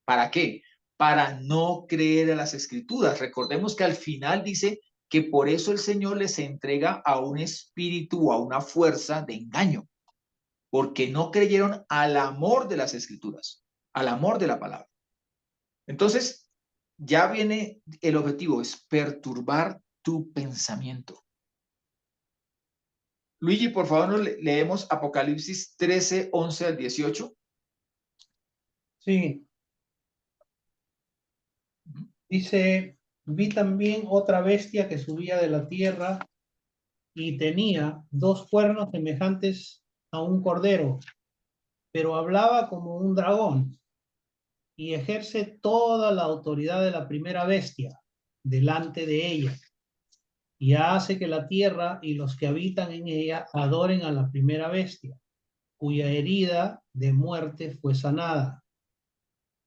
¿Para qué? Para no creer a las escrituras. Recordemos que al final dice que por eso el Señor les entrega a un espíritu o a una fuerza de engaño, porque no creyeron al amor de las escrituras, al amor de la palabra. Entonces, ya viene el objetivo, es perturbar tu pensamiento. Luigi, por favor, nos leemos Apocalipsis 13, 11 al 18. Sí. Dice, vi también otra bestia que subía de la tierra y tenía dos cuernos semejantes a un cordero, pero hablaba como un dragón y ejerce toda la autoridad de la primera bestia delante de ella y hace que la tierra y los que habitan en ella adoren a la primera bestia, cuya herida de muerte fue sanada.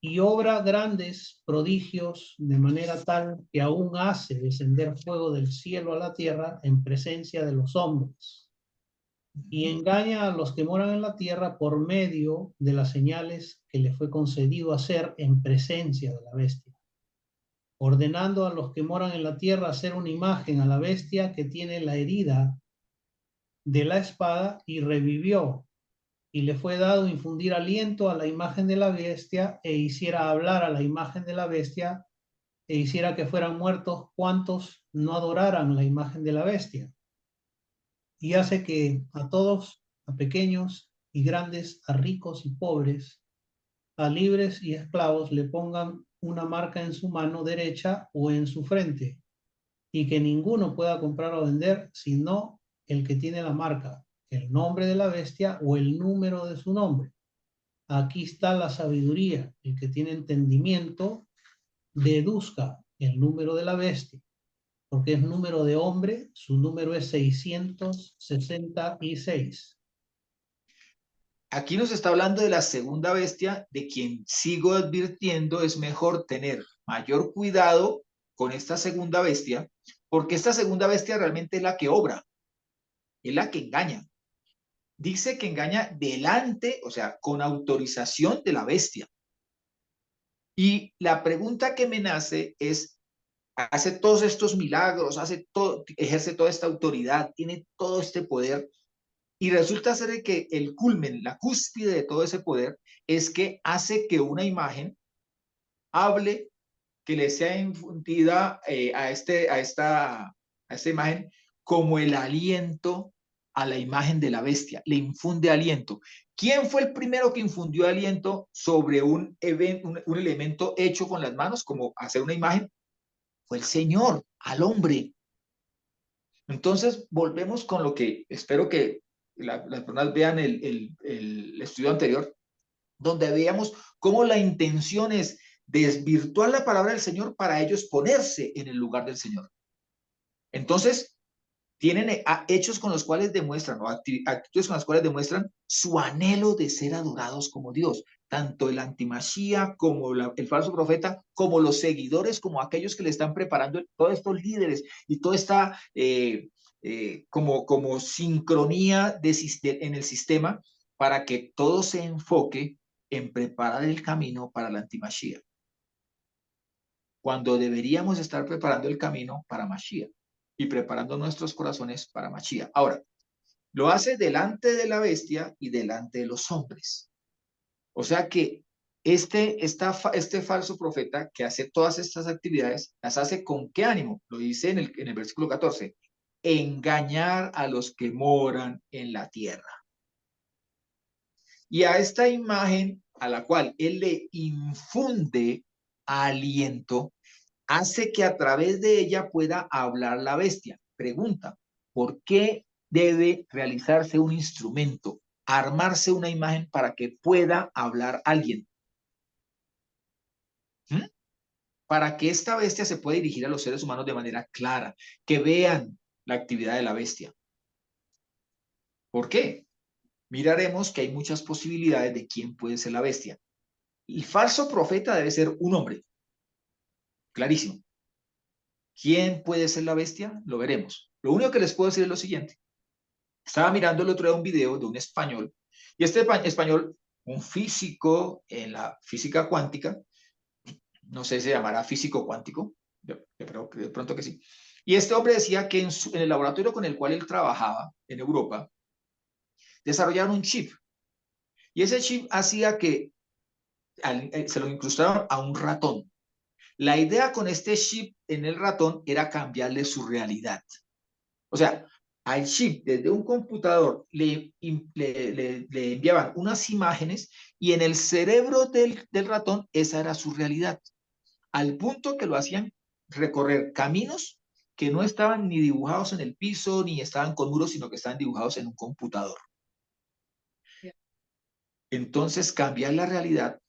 Y obra grandes prodigios de manera tal que aún hace descender fuego del cielo a la tierra en presencia de los hombres. Y engaña a los que moran en la tierra por medio de las señales que le fue concedido hacer en presencia de la bestia, ordenando a los que moran en la tierra hacer una imagen a la bestia que tiene la herida de la espada y revivió. y le fue dado infundir aliento a la imagen de la bestia e hiciera hablar a la imagen de la bestia e hiciera que fueran muertos cuantos no adoraran la imagen de la bestia. Y hace que a todos, a pequeños y grandes, a ricos y pobres, a libres y esclavos, le pongan una marca en su mano derecha o en su frente, y que ninguno pueda comprar o vender sino el que tiene la marca, el nombre de la bestia o el número de su nombre. Aquí está la sabiduría. El que tiene entendimiento, deduzca el número de la bestia, porque es número de hombre, su número es 666. Aquí nos está hablando de la segunda bestia, de quien sigo advirtiendo es mejor tener mayor cuidado con esta segunda bestia, porque esta segunda bestia realmente es la que obra, es la que engaña. Dice que engaña delante, o sea, con autorización de la bestia. Y la pregunta que me nace es, hace todos estos milagros, hace todo, ejerce toda esta autoridad, tiene todo este poder, y resulta ser de que el culmen, la cúspide de todo ese poder, es que hace que una imagen hable, que le sea infundida a esta imagen como el aliento a la imagen de la bestia, le infunde aliento. ¿Quién fue el primero que infundió aliento sobre un elemento hecho con las manos, como hacer una imagen? Fue el Señor, al hombre. Entonces, volvemos con lo que espero que las personas vean el estudio anterior, donde veíamos cómo la intención es desvirtuar la palabra del Señor para ellos ponerse en el lugar del Señor. Entonces, tienen hechos con los cuales demuestran, o actitudes con las cuales demuestran su anhelo de ser adorados como Dios. Tanto el antimachía como el falso profeta, como los seguidores, como aquellos que le están preparando, todos estos líderes y toda esta como sincronía en el sistema para que todo se enfoque en preparar el camino para la antimachía, cuando deberíamos estar preparando el camino para Mashiach y preparando nuestros corazones para Mashiach. Ahora, lo hace delante de la bestia y delante de los hombres. O sea que este falso profeta que hace todas estas actividades, las hace ¿con qué ánimo? Lo dice en el versículo 14. Engañar a los que moran en la tierra. Y a esta imagen a la cual él le infunde aliento, hace que a través de ella pueda hablar la bestia. Pregunta, ¿por qué debe realizarse un instrumento, armarse una imagen para que pueda hablar alguien? Para que esta bestia se pueda dirigir a los seres humanos de manera clara, que vean la actividad de la bestia. ¿Por qué? Miraremos que hay muchas posibilidades de quién puede ser la bestia. El falso profeta debe ser un hombre. Clarísimo. ¿Quién puede ser la bestia? Lo veremos. Lo único que les puedo decir es lo siguiente. Estaba mirando el otro día un video de un español, y este español, un físico en la física cuántica, no sé si se llamará físico cuántico, yo creo que de pronto que sí. Y este hombre decía que en el laboratorio con el cual él trabajaba en Europa, desarrollaron un chip. Y ese chip hacía que se lo incrustaron a un ratón. La idea con este chip en el ratón era cambiarle su realidad. O sea, al chip desde un computador le enviaban unas imágenes y en el cerebro del ratón esa era su realidad. Al punto que lo hacían recorrer caminos que no estaban ni dibujados en el piso ni estaban con muros, sino que estaban dibujados en un computador. Entonces, cambiar la realidad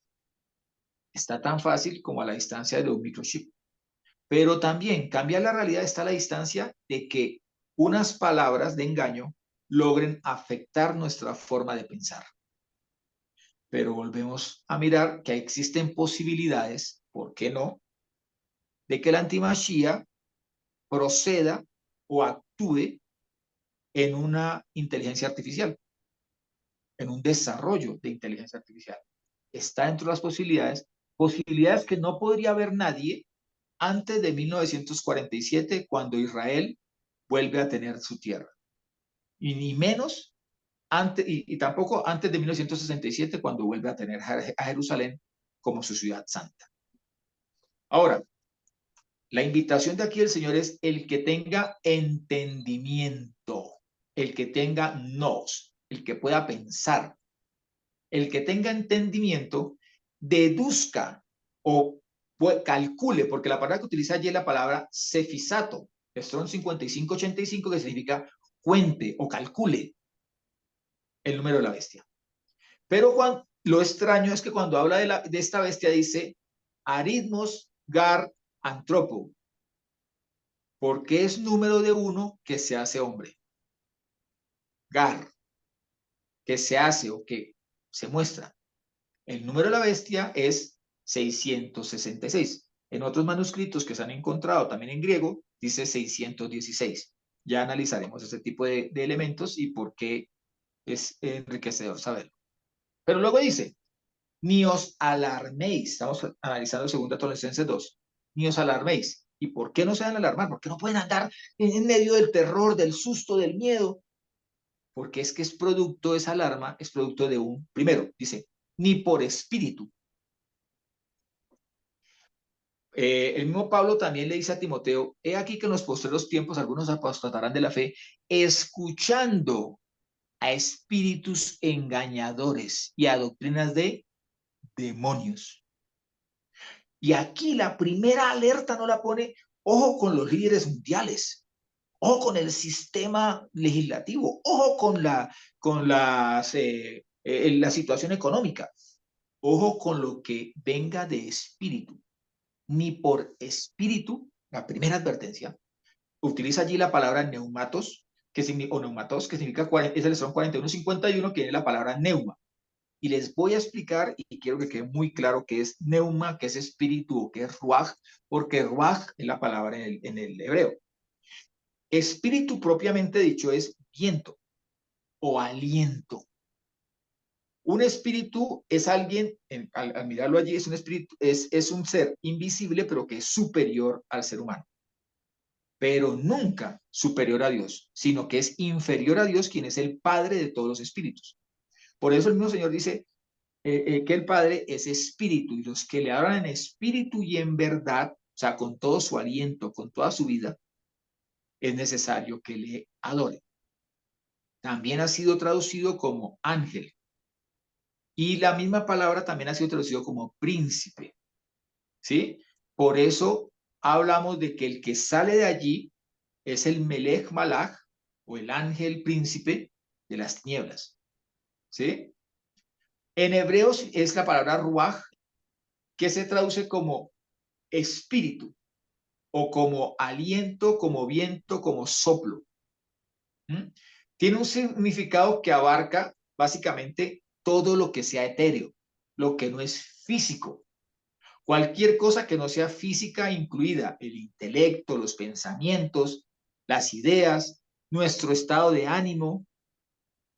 está tan fácil como a la distancia de un microchip. Pero también cambiar la realidad está a la distancia de que unas palabras de engaño logren afectar nuestra forma de pensar. Pero volvemos a mirar que existen posibilidades, ¿por qué no?, de que la antimachía proceda o actúe en una inteligencia artificial, en un desarrollo de inteligencia artificial. Está dentro de las posibilidades que no podría haber nadie antes de 1947, cuando Israel vuelve a tener su tierra. Y ni menos antes, y tampoco antes de 1967, cuando vuelve a tener a Jerusalén como su ciudad santa. Ahora, la invitación de aquí del Señor es el que tenga entendimiento, el que tenga nos, el que pueda pensar, el que tenga entendimiento, deduzca o calcule, porque la palabra que utiliza allí es la palabra cefisato, Strong 5585, que significa cuente o calcule el número de la bestia. Pero lo extraño es que cuando habla de esta bestia dice aritmos gar antropo, porque es número de uno que se hace hombre. Gar, que se hace o que se muestra. El número de la bestia es 666. En otros manuscritos que se han encontrado también en griego, dice 616. Ya analizaremos ese tipo de elementos y por qué es enriquecedor saberlo. Pero luego dice, ni os alarméis. Estamos analizando 2 Tesalonicenses 2. Ni os alarméis. ¿Y por qué no se van a alarmar? ¿Por qué no pueden andar en medio del terror, del susto, del miedo? Porque es que es producto, esa alarma es producto de primero, dice, ni por espíritu. El mismo Pablo también le dice a Timoteo, he aquí que en los postreros tiempos algunos apostatarán de la fe, escuchando a espíritus engañadores y a doctrinas de demonios. Y aquí la primera alerta no la pone, ojo con los líderes mundiales, ojo con el sistema legislativo, ojo con la situación económica, ojo con lo que venga de espíritu. Ni por espíritu, la primera advertencia, utiliza allí la palabra neumatos, o neumatos, que significa, es el Strong 4151, que es la palabra neuma. Y les voy a explicar, y quiero que quede muy claro qué es neuma, qué es espíritu o qué es ruaj, porque ruaj es la palabra en el hebreo. Espíritu propiamente dicho es viento o aliento. Un espíritu es alguien, al mirarlo allí, es un espíritu, es un ser invisible, pero que es superior al ser humano. Pero nunca superior a Dios, sino que es inferior a Dios, quien es el Padre de todos los espíritus. Por eso el mismo Señor dice que el Padre es espíritu, y los que le hablan en espíritu y en verdad, o sea, con todo su aliento, con toda su vida, es necesario que le adoren. También ha sido traducido como ángel. Y la misma palabra también ha sido traducido como príncipe. ¿Sí? Por eso hablamos de que el que sale de allí es el Melech Malach, o el ángel príncipe de las tinieblas. ¿Sí? En hebreos es la palabra ruaj, que se traduce como espíritu, o como aliento, como viento, como soplo. ¿Mm? Tiene un significado que abarca básicamente todo lo que sea etéreo, lo que no es físico. Cualquier cosa que no sea física, incluida el intelecto, los pensamientos, las ideas, nuestro estado de ánimo,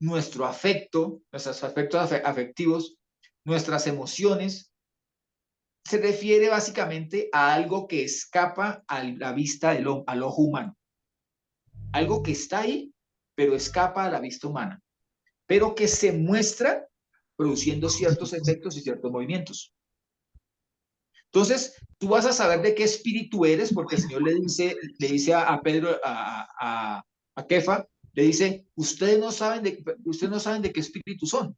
nuestro afecto, nuestros aspectos afectivos, nuestras emociones, se refiere básicamente a algo que escapa a la vista al ojo humano. Algo que está ahí, pero escapa a la vista humana, pero que se muestra produciendo ciertos efectos y ciertos movimientos. Entonces, tú vas a saber de qué espíritu eres, porque el Señor le dice a Pedro, a Kefa, le dice, ustedes no saben de qué espíritu son.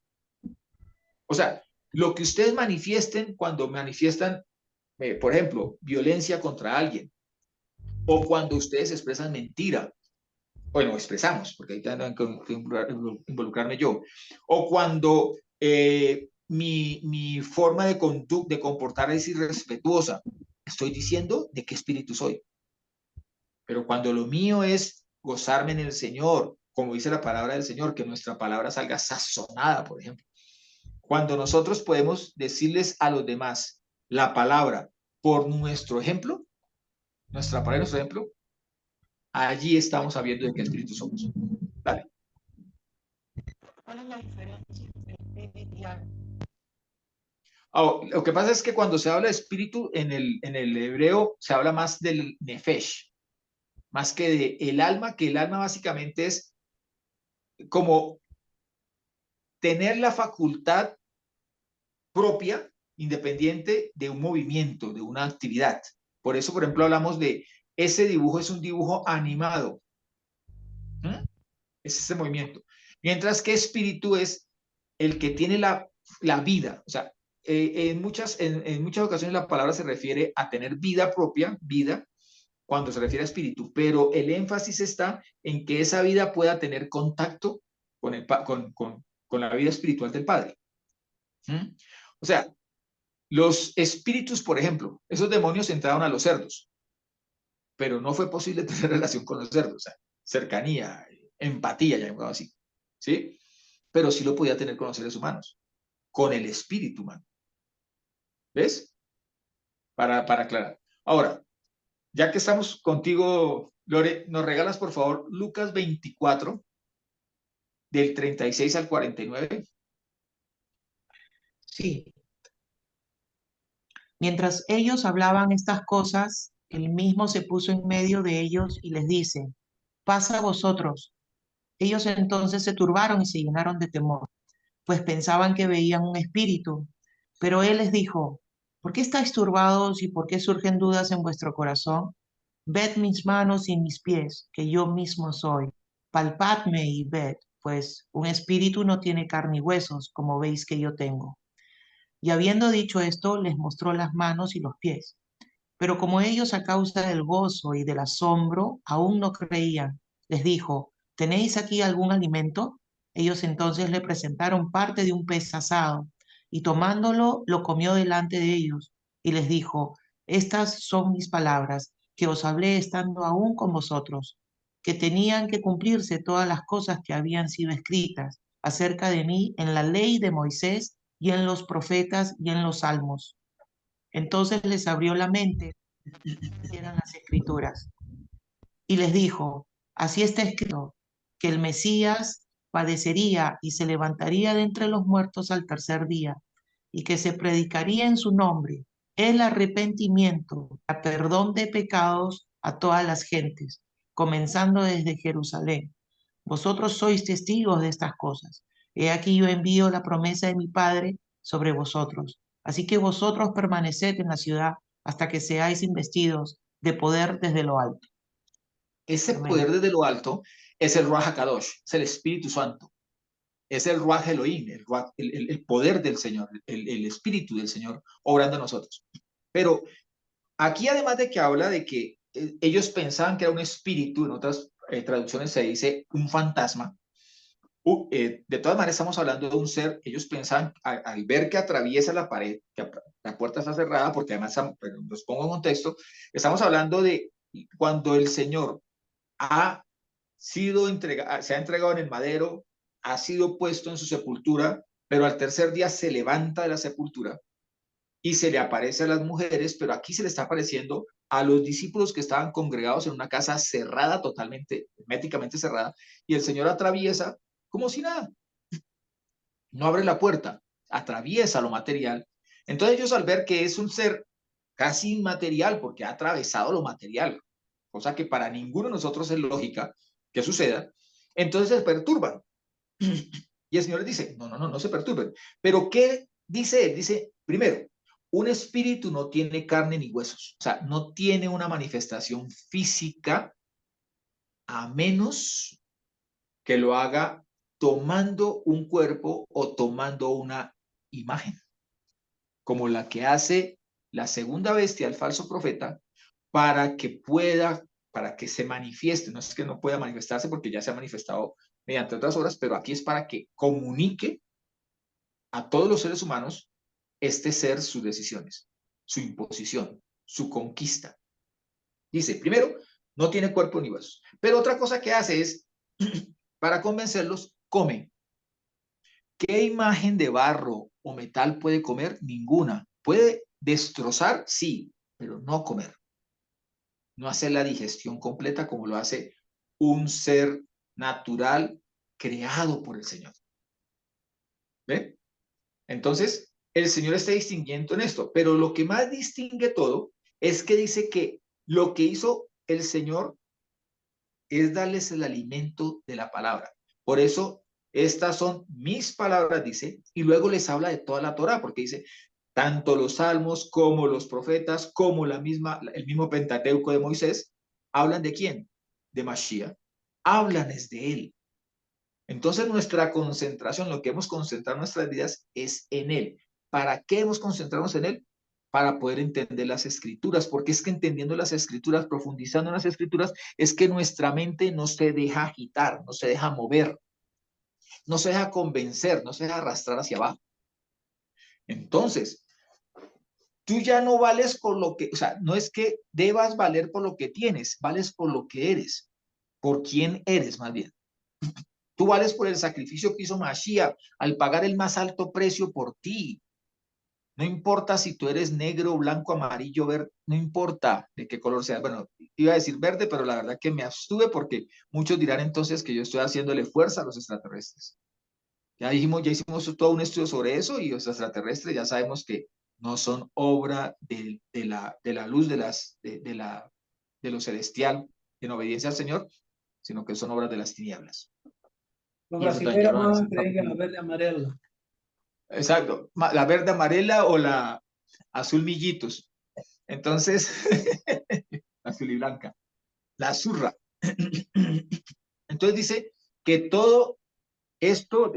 O sea, lo que ustedes manifiesten cuando manifiestan, por ejemplo, violencia contra alguien, o cuando ustedes expresan mentira, bueno, expresamos, porque ahí tengo que involucrarme yo, o cuando mi forma de comportar es irrespetuosa, estoy diciendo de qué espíritu soy. Pero cuando lo mío es gozarme en el Señor, como dice la palabra del Señor, que nuestra palabra salga sazonada, por ejemplo. Cuando nosotros podemos decirles a los demás la palabra por nuestro ejemplo, nuestra palabra, nuestro ejemplo, allí estamos sabiendo de qué espíritu somos. Dale. ¿Cuál es la diferencia entre fe y alma? Lo que pasa es que cuando se habla de espíritu en el hebreo se habla más del nefesh, más que del alma, que el alma básicamente es como tener la facultad propia, independiente de un movimiento, de una actividad. Por eso, por ejemplo, hablamos de ese dibujo es un dibujo animado. Es ese movimiento. Mientras que espíritu es el que tiene la vida. O sea, en muchas ocasiones la palabra se refiere a tener vida propia, vida, cuando se refiere a espíritu, pero el énfasis está en que esa vida pueda tener contacto con la vida espiritual del Padre. O sea, los espíritus, por ejemplo, esos demonios entraron a los cerdos, pero no fue posible tener relación con los cerdos, o sea, cercanía, empatía, llamado así, ¿sí? Pero sí lo podía tener con los seres humanos, con el espíritu humano. ¿Ves? Para aclarar. Ahora, ya que estamos contigo, Lore, ¿nos regalas, por favor, Lucas 24, del 36 al 49? Sí. Mientras ellos hablaban estas cosas, él mismo se puso en medio de ellos y les dice, pasa a vosotros. Ellos entonces se turbaron y se llenaron de temor, pues pensaban que veían un espíritu. Pero él les dijo, ¿por qué estáis turbados y por qué surgen dudas en vuestro corazón? Ved mis manos y mis pies, que yo mismo soy. Palpadme y ved, pues un espíritu no tiene carne y huesos, como veis que yo tengo. Y habiendo dicho esto, les mostró las manos y los pies. Pero como ellos a causa del gozo y del asombro aún no creían, les dijo, ¿tenéis aquí algún alimento? Ellos entonces le presentaron parte de un pez asado, y tomándolo, lo comió delante de ellos, y les dijo, estas son mis palabras, que os hablé estando aún con vosotros, que tenían que cumplirse todas las cosas que habían sido escritas acerca de mí en la ley de Moisés y en los profetas y en los salmos. Entonces les abrió la mente, eran las escrituras, y les dijo, así está escrito, que el Mesías padecería y se levantaría de entre los muertos al tercer día, y que se predicaría en su nombre el arrepentimiento, el perdón de pecados a todas las gentes, comenzando desde Jerusalén. Vosotros sois testigos de estas cosas. He aquí yo envío la promesa de mi Padre sobre vosotros. Así que vosotros permaneced en la ciudad hasta que seáis investidos de poder desde lo alto. Ese Amén. poder desde lo alto es el Ruach HaKadosh, es el Espíritu Santo, es el Ruach Elohim, el poder del Señor, el Espíritu del Señor obrando en nosotros. Pero aquí, además de que habla de que ellos pensaban que era un espíritu, en otras traducciones se dice un fantasma. De todas maneras, estamos hablando de un ser. Ellos pensaban, al ver que atraviesa la pared, que la puerta está cerrada, porque además, los pongo en contexto, estamos hablando de cuando el Señor se ha entregado en el madero, ha sido puesto en su sepultura, pero al tercer día se levanta de la sepultura y se le aparece a las mujeres, pero aquí se le está apareciendo a los discípulos que estaban congregados en una casa cerrada, totalmente, herméticamente cerrada, y el Señor atraviesa como si nada. No abre la puerta, atraviesa lo material. Entonces ellos, al ver que es un ser casi inmaterial, porque ha atravesado lo material, cosa que para ninguno de nosotros es lógica que suceda, entonces se perturban. Y el Señor les dice, no se perturben. Pero ¿qué dice él? Dice, primero, un espíritu no tiene carne ni huesos, o sea, no tiene una manifestación física a menos que lo haga tomando un cuerpo o tomando una imagen, como la que hace la segunda bestia, el falso profeta, para que se manifieste. No es que no pueda manifestarse porque ya se ha manifestado mediante otras obras, pero aquí es para que comunique a todos los seres humanos este ser sus decisiones, su imposición, su conquista. Dice, primero, no tiene cuerpo ni huesos. Pero otra cosa que hace es, para convencerlos, come. ¿Qué imagen de barro o metal puede comer? Ninguna. ¿Puede destrozar? Sí, pero no comer. No hacer la digestión completa como lo hace un ser natural creado por el Señor. ¿Ve? Entonces, el Señor está distinguiendo en esto, pero lo que más distingue todo es que dice que lo que hizo el Señor es darles el alimento de la palabra. Por eso Estas son mis palabras, dice, y luego les habla de toda la Torá, porque dice, tanto los salmos como los profetas, como el mismo Pentateuco de Moisés, hablan de quién? De Mashiach. Hablan es de él. Entonces nuestra concentración, lo que hemos concentrado nuestras vidas es en él. ¿Para qué hemos concentrarnos en él? Para poder entender las escrituras, porque es que entendiendo las escrituras, profundizando en las escrituras, es que nuestra mente no se deja agitar, no se deja mover, no se deja convencer, no se deja arrastrar hacia abajo. Entonces, tú ya no vales por lo que, o sea, no es que debas valer por lo que tienes, vales por lo que eres, por quién eres más bien. Tú vales por el sacrificio que hizo Mashiach al pagar el más alto precio por ti. No importa si tú eres negro, blanco, amarillo, verde, no importa de qué color seas. Bueno, iba a decir verde, pero la verdad que me abstuve porque muchos dirán entonces que yo estoy haciéndole fuerza a los extraterrestres. Ya hicimos todo un estudio sobre eso y los extraterrestres ya sabemos que no son obra de la luz de lo celestial en obediencia al Señor, sino que son obras de las tinieblas. Los Y eso también brasileños ya lo van a analizamos a creer que la profundidad. verde amarela. Exacto, la verde amarela o la azul millitos. Entonces, azul y blanca, la azurra. Entonces dice que todo esto,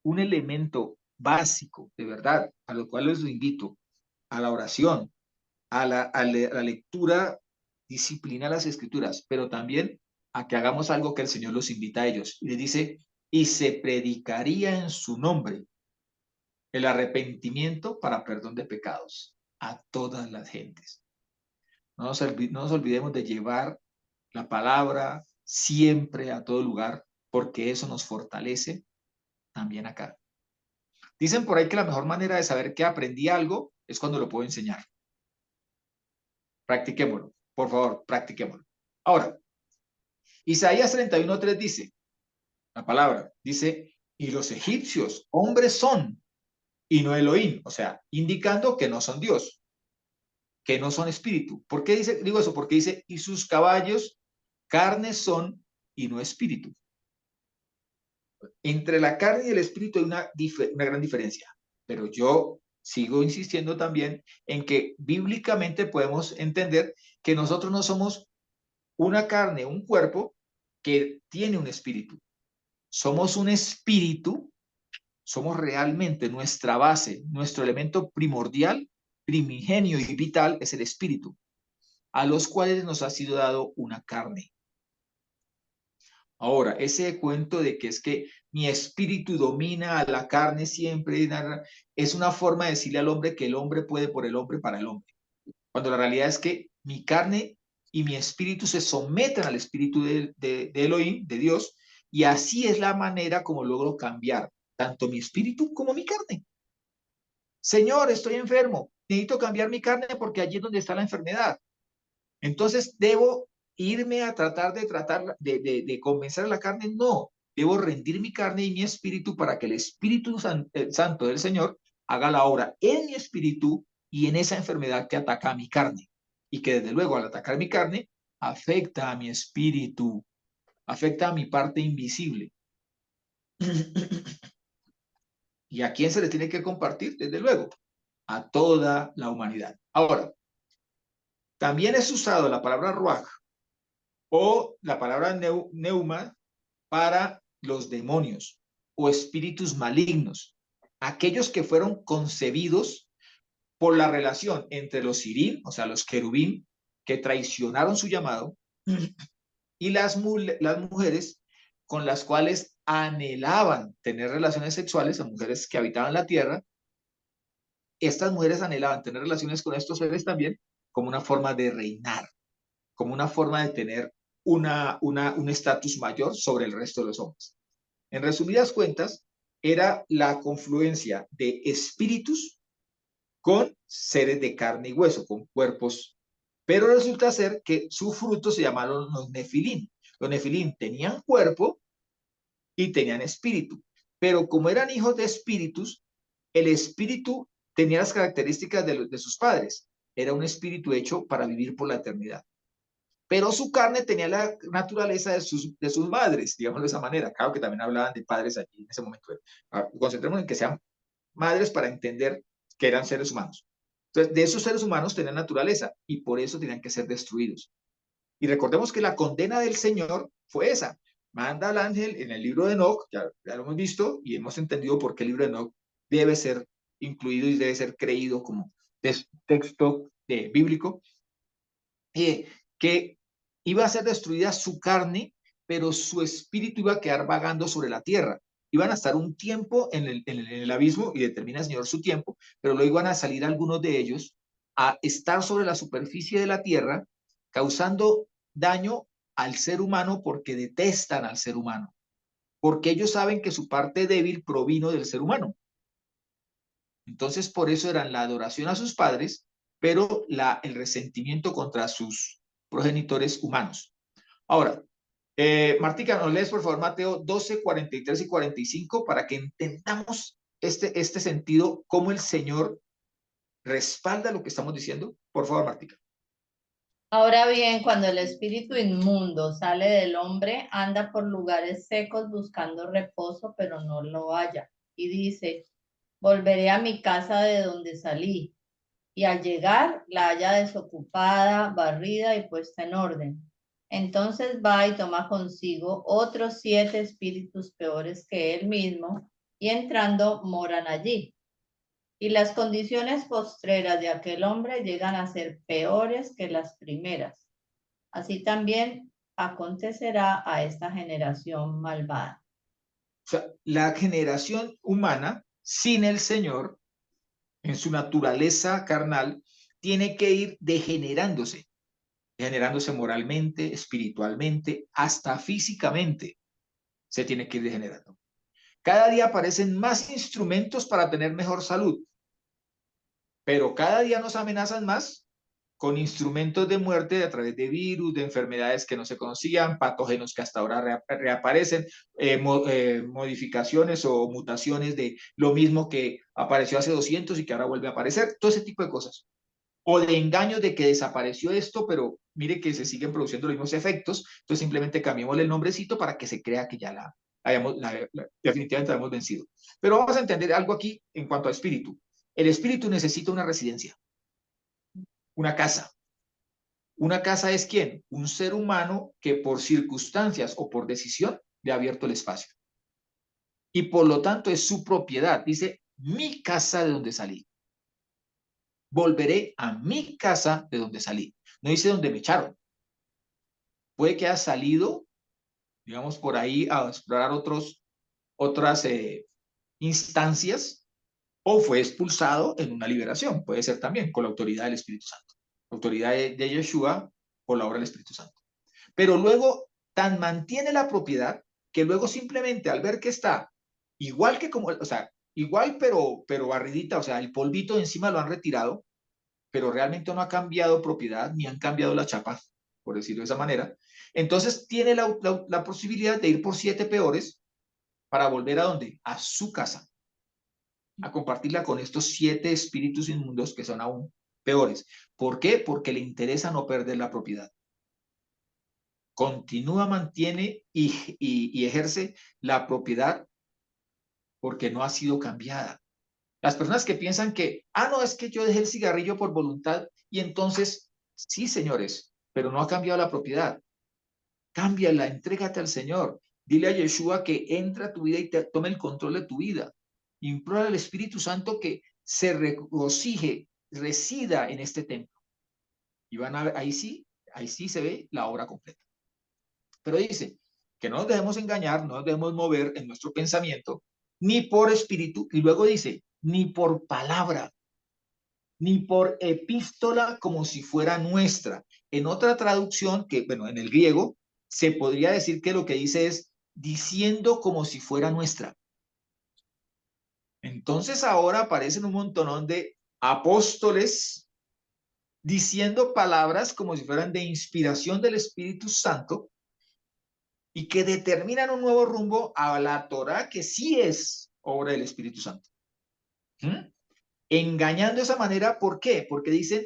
un elemento básico, de verdad, a lo cual les invito, a la oración, a la lectura, disciplina las escrituras, pero también a que hagamos algo que el Señor los invita a ellos. Y les dice, y se predicaría en su nombre el arrepentimiento para perdón de pecados a todas las gentes. No nos olvidemos de llevar la palabra siempre a todo lugar, porque eso nos fortalece también acá. Dicen por ahí que la mejor manera de saber que aprendí algo es cuando lo puedo enseñar. Practiquémoslo, por favor, practiquémoslo. Ahora, Isaías 31:3 dice, la palabra, dice, y los egipcios, hombres son, y no Elohim, o sea, indicando que no son Dios, que no son espíritu. ¿Por qué digo eso? Porque dice, y sus caballos, carnes son, y no espíritu. Entre la carne y el espíritu hay una gran diferencia, pero yo sigo insistiendo también en que bíblicamente podemos entender que nosotros no somos una carne, un cuerpo que tiene un espíritu. Somos un espíritu, somos realmente nuestra base, nuestro elemento primordial, primigenio y vital es el espíritu, a los cuales nos ha sido dado una carne. Ahora, ese cuento de que es que mi espíritu domina a la carne siempre, es una forma de decirle al hombre que el hombre puede por el hombre para el hombre. Cuando la realidad es que mi carne y mi espíritu se someten al espíritu de Elohim, de Dios, y así es la manera como logro cambiar tanto mi espíritu como mi carne. Señor, estoy enfermo, necesito cambiar mi carne porque allí es donde está la enfermedad. Entonces, ¿debo irme a tratar de convencer a la carne? No, debo rendir mi carne y mi espíritu para que el Espíritu Santo del Señor haga la obra en mi espíritu y en esa enfermedad que ataca a mi carne. Y que desde luego al atacar mi carne, afecta a mi espíritu, afecta a mi parte invisible. ¿Y a quién se le tiene que compartir? Desde luego, a toda la humanidad. Ahora, también es usado la palabra ruach o la palabra neuma para los demonios o espíritus malignos, aquellos que fueron concebidos por la relación entre los sirim, o sea, los querubín, que traicionaron su llamado, y las mujeres con las cuales anhelaban tener relaciones sexuales, a mujeres que habitaban la tierra. Estas mujeres anhelaban tener relaciones con estos seres también como una forma de reinar, como una forma de tener un estatus mayor sobre el resto de los hombres. En resumidas cuentas, era la confluencia de espíritus con seres de carne y hueso, con cuerpos. Pero resulta ser que su fruto se llamaron los nefilín. Los nefilín tenían cuerpo y tenían espíritu. Pero como eran hijos de espíritus, el espíritu tenía las características de sus padres. Era un espíritu hecho para vivir por la eternidad. pero su carne tenía la naturaleza de sus madres, digámoslo de esa manera. Claro que también hablaban de padres allí en ese momento. Concentrémonos en que sean madres para entender que eran seres humanos. Entonces, de esos seres humanos tenían naturaleza y por eso tenían que ser destruidos. Y recordemos que la condena del Señor fue esa. Manda al ángel en el libro de Enoch, ya lo hemos visto y hemos entendido por qué el libro de Enoch debe ser incluido y debe ser creído como texto bíblico, que iba a ser destruida su carne, pero su espíritu iba a quedar vagando sobre la tierra. Iban a estar un tiempo en el abismo y determina el Señor su tiempo, pero luego iban a salir algunos de ellos a estar sobre la superficie de la tierra, causando daño al ser humano porque detestan al ser humano, porque ellos saben que su parte débil provino del ser humano. Entonces, por eso eran la adoración a sus padres, pero el resentimiento contra sus progenitores humanos. Ahora, Martica, ¿nos lees por favor Mateo 12, 43 y 45 para que entendamos este sentido, cómo el Señor respalda lo que estamos diciendo? Por favor, Martica. Ahora bien, cuando el espíritu inmundo sale del hombre, anda por lugares secos buscando reposo, pero no lo halla. Y dice, volveré a mi casa de donde salí. Y al llegar, la halla desocupada, barrida y puesta en orden. Entonces va y toma consigo otros 7 espíritus peores que él mismo, y entrando moran allí. Y las condiciones postreras de aquel hombre llegan a ser peores que las primeras. Así también acontecerá a esta generación malvada. O sea, la generación humana sin el Señor, en su naturaleza carnal, tiene que ir degenerándose moralmente, espiritualmente, hasta físicamente. Se tiene que ir degenerando. Cada día aparecen más instrumentos para tener mejor salud, pero cada día nos amenazan más con instrumentos de muerte a través de virus, de enfermedades que no se conocían, patógenos que hasta ahora reaparecen, modificaciones o mutaciones de lo mismo que apareció hace 200 y que ahora vuelve a aparecer, todo ese tipo de cosas. O de engaños de que desapareció esto, pero mire que se siguen produciendo los mismos efectos, entonces simplemente cambiémosle el nombrecito para que se crea que ya definitivamente la hemos vencido. Pero vamos a entender algo aquí en cuanto a espíritu. El espíritu necesita una residencia, una casa. Una casa es ¿quién? Un ser humano que por circunstancias o por decisión le ha abierto el espacio. Y por lo tanto es su propiedad. Dice, mi casa de donde salí. Volveré a mi casa de donde salí. No dice donde me echaron. Puede que haya salido, digamos, por ahí a explorar otras instancias o fue expulsado en una liberación. Puede ser también con la autoridad del Espíritu Santo. La autoridad de Yeshua por la obra del Espíritu Santo. Pero luego tan mantiene la propiedad que luego simplemente al ver que está igual que como, o sea, igual pero barridita, o sea, el polvito de encima lo han retirado, pero realmente no ha cambiado propiedad ni han cambiado la chapa, por decirlo de esa manera. Entonces tiene la posibilidad de ir por 7 peores para volver a ¿dónde? A su casa, a compartirla con estos 7 espíritus inmundos que son aún peores. ¿Por qué? Porque le interesa no perder la propiedad. Continúa, mantiene y ejerce la propiedad porque no ha sido cambiada. Las personas que piensan que, no, es que yo dejé el cigarrillo por voluntad y entonces, sí, señores, pero no ha cambiado la propiedad. Cámbiala, entrégate al Señor. Dile a Yeshua que entra a tu vida y tome el control de tu vida. Implora al Espíritu Santo que se regocije, resida en este templo. Y van a ver, ahí sí se ve la obra completa. Pero dice que no nos dejemos engañar, no nos debemos mover en nuestro pensamiento, ni por espíritu, y luego dice, ni por palabra, ni por epístola como si fuera nuestra. En otra traducción, que bueno, en el griego, se podría decir que lo que dice es diciendo como si fuera nuestra. Entonces ahora aparecen un montonón de apóstoles diciendo palabras como si fueran de inspiración del Espíritu Santo y que determinan un nuevo rumbo a la Torá que sí es obra del Espíritu Santo. Engañando de esa manera, ¿por qué? Porque dicen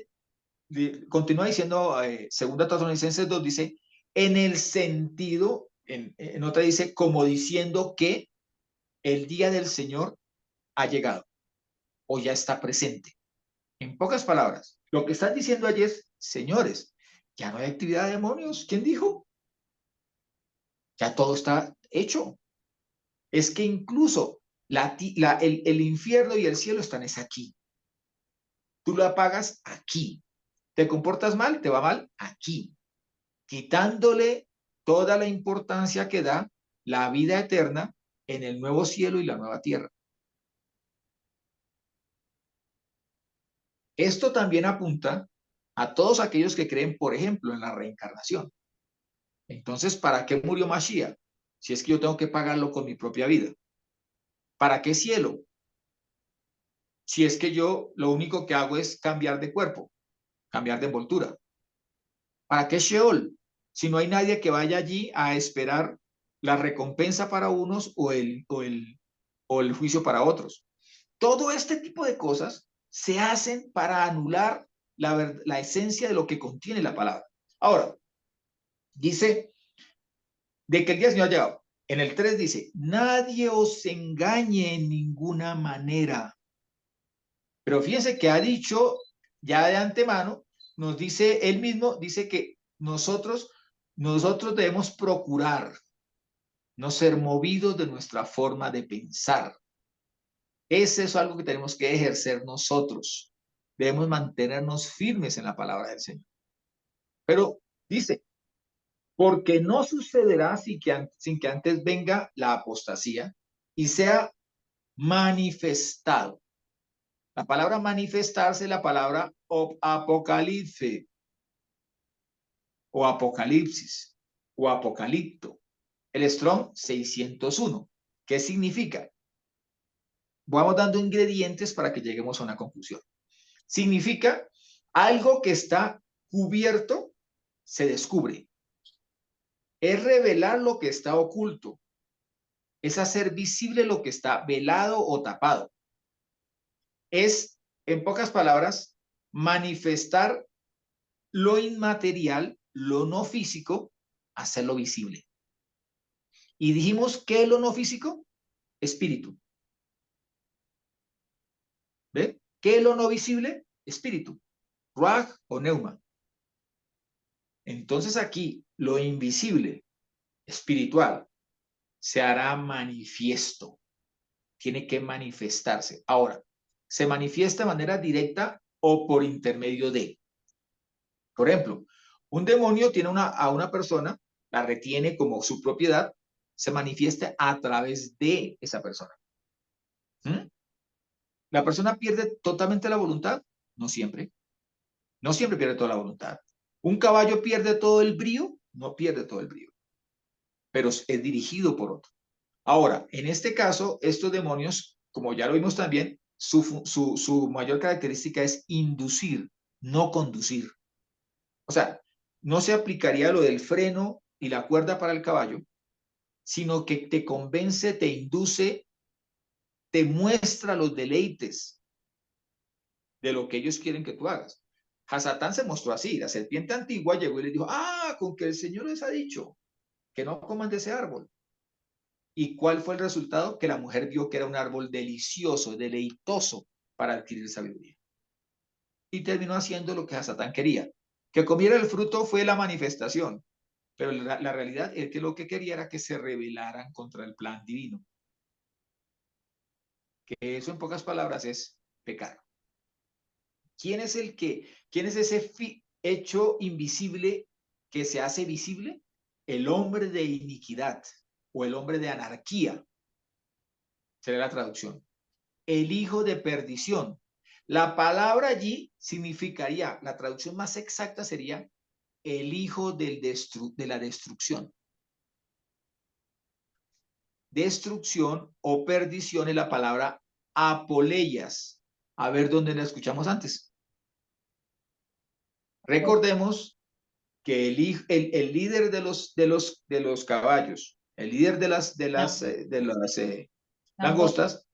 continúa diciendo, segunda Tesalonicenses 2 dice, en el sentido, en otra dice, como diciendo que el día del Señor ha llegado o ya está presente. En pocas palabras, lo que están diciendo allí es, señores, ya no hay actividad de demonios. ¿Quién dijo? Ya todo está hecho. Es que incluso el infierno y el cielo están es aquí. Tú lo apagas aquí. ¿Te comportas mal? ¿Te va mal? Aquí. Quitándole toda la importancia que da la vida eterna en el nuevo cielo y la nueva tierra. Esto también apunta a todos aquellos que creen, por ejemplo, en la reencarnación. Entonces, ¿para qué murió Mashiach? Si es que yo tengo que pagarlo con mi propia vida. ¿Para qué cielo? Si es que yo lo único que hago es cambiar de cuerpo, cambiar de envoltura. ¿Para qué Sheol? Si no hay nadie que vaya allí a esperar la recompensa para unos o el juicio para otros. Todo este tipo de cosas se hacen para anular la esencia de lo que contiene la palabra. Ahora, dice de que el día del Señor ha llegado. En el 3 dice, nadie os engañe en ninguna manera. Pero fíjense que ha dicho ya de antemano, nos dice él mismo, dice que nosotros debemos procurar no ser movidos de nuestra forma de pensar. Ese es algo que tenemos que ejercer nosotros. Debemos mantenernos firmes en la palabra del Señor. Pero dice, porque no sucederá sin que antes venga la apostasía y sea manifestado. La palabra manifestarse es la palabra apocalipse o apocalipsis o apocalipto. El Strong 601. ¿Qué significa? Vamos dando ingredientes para que lleguemos a una conclusión. Significa algo que está cubierto, se descubre. Es revelar lo que está oculto. Es hacer visible lo que está velado o tapado. Es, en pocas palabras, manifestar lo inmaterial, lo no físico, hacerlo visible. Y dijimos, ¿qué es lo no físico? Espíritu. ¿Ve? ¿Qué es lo no visible? Espíritu. Ruach o Neuma. Entonces aquí, lo invisible, espiritual, se hará manifiesto. Tiene que manifestarse. Ahora, se manifiesta de manera directa o por intermedio de. Por ejemplo, un demonio tiene a una persona, la retiene como su propiedad, se manifiesta a través de esa persona. ¿Mm? ¿La persona pierde totalmente la voluntad? No siempre. No siempre pierde toda la voluntad. ¿Un caballo pierde todo el brío? No pierde todo el brío, pero es dirigido por otro. Ahora, en este caso, estos demonios, como ya lo vimos también, su mayor característica es inducir, no conducir. O sea, no se aplicaría lo del freno y la cuerda para el caballo, sino que te convence, te induce, te muestra los deleites de lo que ellos quieren que tú hagas. Hasatán se mostró así, la serpiente antigua llegó y le dijo, con que el Señor les ha dicho que no coman de ese árbol. ¿Y cuál fue el resultado? Que la mujer vio que era un árbol delicioso, deleitoso para adquirir sabiduría. Y terminó haciendo lo que Hasatán quería. Que comiera el fruto fue la manifestación, pero la realidad es que lo que quería era que se rebelaran contra el plan divino. Que eso en pocas palabras es pecar. ¿Quién es ese hecho invisible que se hace visible? El hombre de iniquidad o el hombre de anarquía. Sería la traducción. El hijo de perdición. La palabra allí significaría, la traducción más exacta sería el hijo de la destrucción. Destrucción o perdición es la palabra apoleias. A ver dónde la escuchamos antes. Recordemos que el líder de los caballos, el líder de las langostas,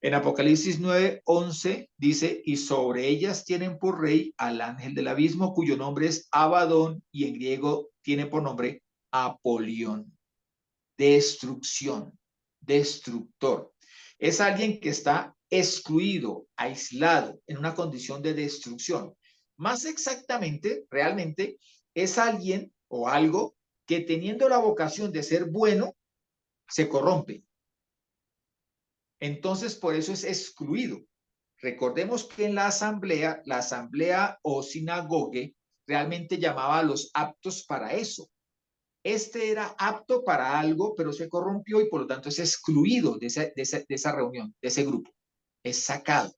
En Apocalipsis 9:11 dice, y sobre ellas tienen por rey al ángel del abismo, cuyo nombre es Abadón, y en griego tiene por nombre Apolión. Destrucción, destructor. Es alguien que está excluido, aislado, en una condición de destrucción. Más exactamente, realmente, es alguien o algo que teniendo la vocación de ser bueno, se corrompe. Entonces, por eso es excluido. Recordemos que en la asamblea o sinagogue realmente llamaba a los aptos para eso. Este era apto para algo, pero se corrompió y por lo tanto es excluido de esa reunión, de ese grupo. Es sacado.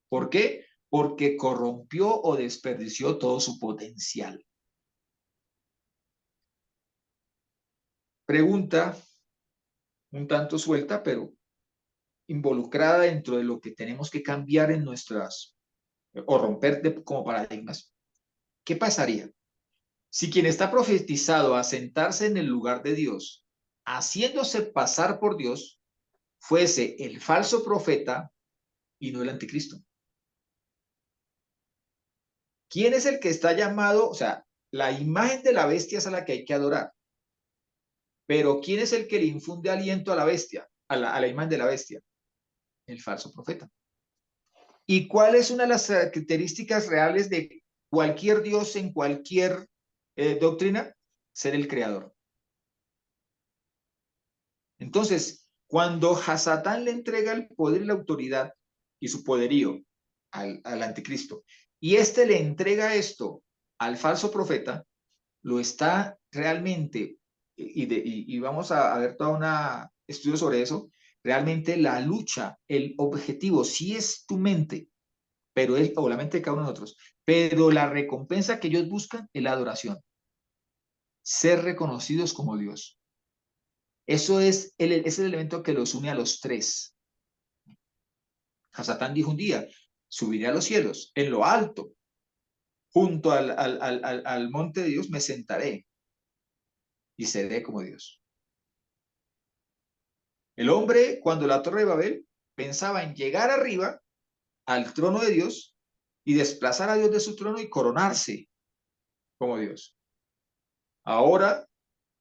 ¿Por qué? Porque corrompió o desperdició todo su potencial. Pregunta un tanto suelta, pero involucrada dentro de lo que tenemos que cambiar en nuestras, o romper como paradigmas. ¿Qué pasaría si quien está profetizado a sentarse en el lugar de Dios, haciéndose pasar por Dios, fuese el falso profeta y no el anticristo? ¿Quién es el que está llamado? O sea, la imagen de la bestia es a la que hay que adorar. Pero ¿quién es el que le infunde aliento a la bestia, a la imagen de la bestia? El falso profeta. ¿Y cuál es una de las características reales de cualquier Dios en cualquier doctrina? Ser el creador. Entonces, cuando Hasatán le entrega el poder y la autoridad y su poderío al anticristo, y este le entrega esto al falso profeta, lo está realmente, y vamos a ver todo un estudio sobre eso, realmente la lucha, el objetivo, sí es tu mente, pero es, o la mente de cada uno de nosotros, pero la recompensa que ellos buscan es la adoración, ser reconocidos como Dios. Eso es el elemento que los une a los tres. Hasatán dijo un día, subiré a los cielos, en lo alto, junto al monte de Dios me sentaré y seré como Dios. El hombre, cuando la torre de Babel, pensaba en llegar arriba al trono de Dios y desplazar a Dios de su trono y coronarse como Dios. Ahora,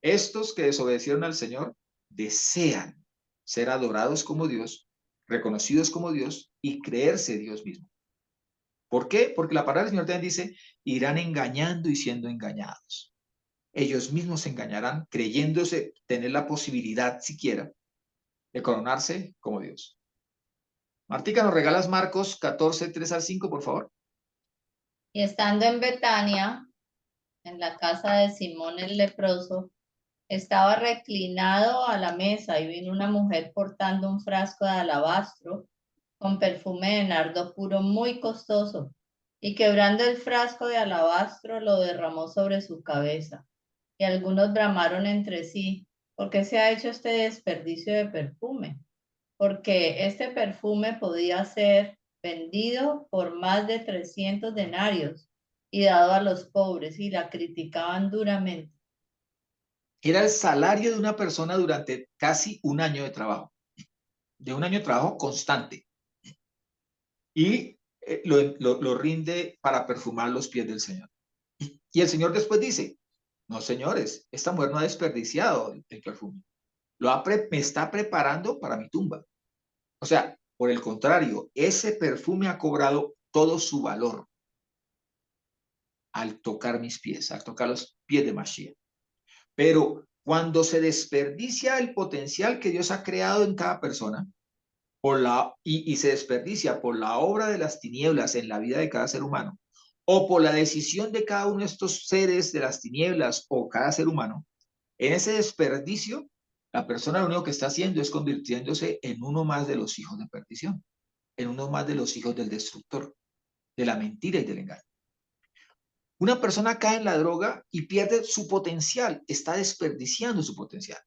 estos que desobedecieron al Señor desean ser adorados como Dios, reconocidos como Dios y creerse Dios mismo. ¿Por qué? Porque la palabra del Señor también dice, irán engañando y siendo engañados. Ellos mismos se engañarán creyéndose tener la posibilidad siquiera de coronarse como Dios. Martica, ¿nos regalas Marcos 14, 3 al 5, por favor? Y estando en Betania, en la casa de Simón el leproso, estaba reclinado a la mesa y vino una mujer portando un frasco de alabastro con perfume de nardo puro muy costoso, y quebrando el frasco de alabastro lo derramó sobre su cabeza. Y algunos bramaron entre sí, ¿por qué se ha hecho este desperdicio de perfume? Porque este perfume podía ser vendido por más de 300 denarios y dado a los pobres, y la criticaban duramente. Era el salario de una persona durante casi un año de trabajo, de un año de trabajo constante. Y lo rinde para perfumar los pies del Señor. Y el Señor después dice, no, señores, esta mujer no ha desperdiciado el perfume. Me está preparando para mi tumba. O sea, por el contrario, ese perfume ha cobrado todo su valor al tocar mis pies, al tocar los pies de Mashiach. Pero cuando se desperdicia el potencial que Dios ha creado en cada persona, y se desperdicia por la obra de las tinieblas en la vida de cada ser humano, o por la decisión de cada uno de estos seres de las tinieblas o cada ser humano, en ese desperdicio, la persona lo único que está haciendo es convirtiéndose en uno más de los hijos de perdición, en uno más de los hijos del destructor, de la mentira y del engaño. Una persona cae en la droga y pierde su potencial, está desperdiciando su potencial.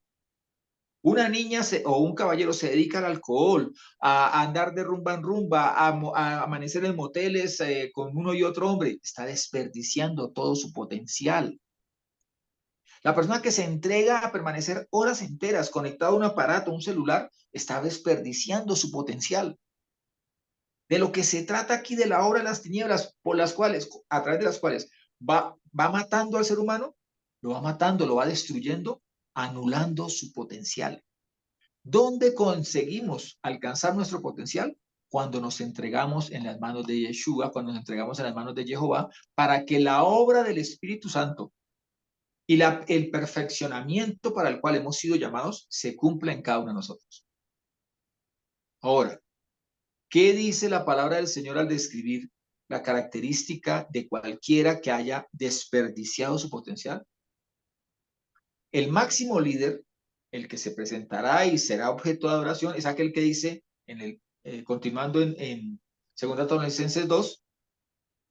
Una niña o un caballero se dedica al alcohol, a andar de rumba en rumba, a amanecer en moteles con uno y otro hombre, está desperdiciando todo su potencial. La persona que se entrega a permanecer horas enteras conectado a un aparato, un celular, está desperdiciando su potencial. De lo que se trata aquí de la obra de las tinieblas, por las cuales, a través de las cuales va matando al ser humano, lo va matando, lo va destruyendo, anulando su potencial. ¿Dónde conseguimos alcanzar nuestro potencial? Cuando nos entregamos en las manos de Yeshua, cuando nos entregamos en las manos de Jehová, para que la obra del Espíritu Santo y el perfeccionamiento para el cual hemos sido llamados se cumpla en cada uno de nosotros. Ahora, ¿qué dice la palabra del Señor al describir la característica de cualquiera que haya desperdiciado su potencial? El máximo líder, el que se presentará y será objeto de adoración, es aquel que dice, continuando en 2 Tesalonicenses 2,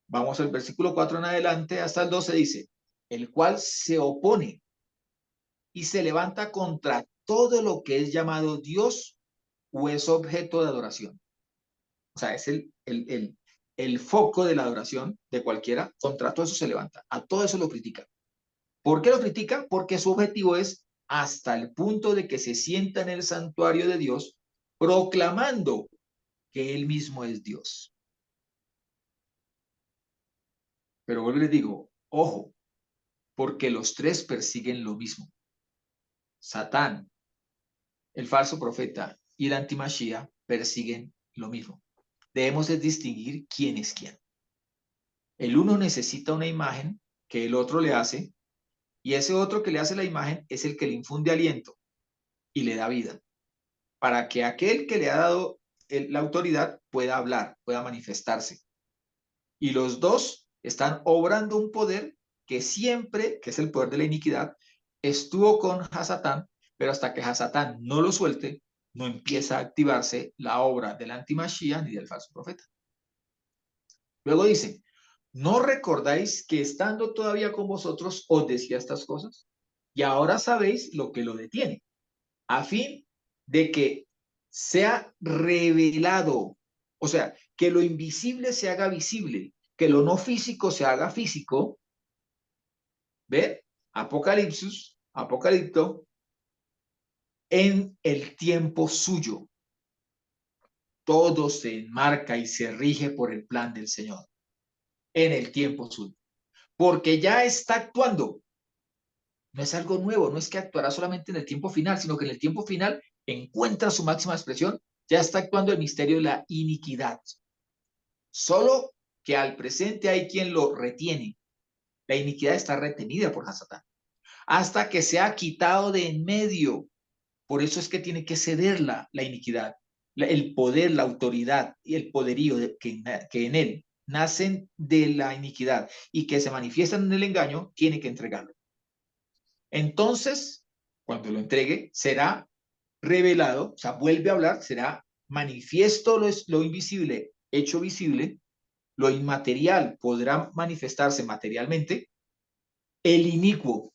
vamos al versículo 4 en adelante, hasta el 12 dice, el cual se opone y se levanta contra todo lo que es llamado Dios o es objeto de adoración. O sea, es el foco de la adoración de cualquiera, contra todo eso se levanta, a todo eso lo critica. ¿Por qué lo critica? Porque su objetivo es hasta el punto de que se sienta en el santuario de Dios proclamando que él mismo es Dios. Pero vuelvo y les digo, ojo, porque los tres persiguen lo mismo. Satán, el falso profeta y el antimachía persiguen lo mismo. Debemos de distinguir quién es quién. El uno necesita una imagen que el otro le hace, y ese otro que le hace la imagen es el que le infunde aliento y le da vida, para que aquel que le ha dado la autoridad pueda hablar, pueda manifestarse. Y los dos están obrando un poder que siempre, que es el poder de la iniquidad, estuvo con Hasatán, pero hasta que Hasatán no lo suelte, no empieza a activarse la obra del antimachía ni del falso profeta. Luego dice, ¿no recordáis que estando todavía con vosotros os decía estas cosas? Y ahora sabéis lo que lo detiene, a fin de que sea revelado, o sea, que lo invisible se haga visible, que lo no físico se haga físico. ¿Ve? Apocalipsis, Apocalipto, en el tiempo suyo. Todo se enmarca y se rige por el plan del Señor, en el tiempo suyo. Porque ya está actuando. No es algo nuevo, no es que actuará solamente en el tiempo final, sino que en el tiempo final encuentra su máxima expresión, ya está actuando el misterio de la iniquidad. Solo que al presente hay quien lo retiene. La iniquidad está retenida por Hasatán, hasta que se ha quitado de en medio. Por eso es que tiene que ceder la iniquidad, el poder, la autoridad y el poderío que en él nacen de la iniquidad y que se manifiestan en el engaño, tiene que entregarlo. Entonces, cuando lo entregue, será revelado, o sea, vuelve a hablar, será manifiesto lo invisible, hecho visible, lo inmaterial podrá manifestarse materialmente, el inicuo,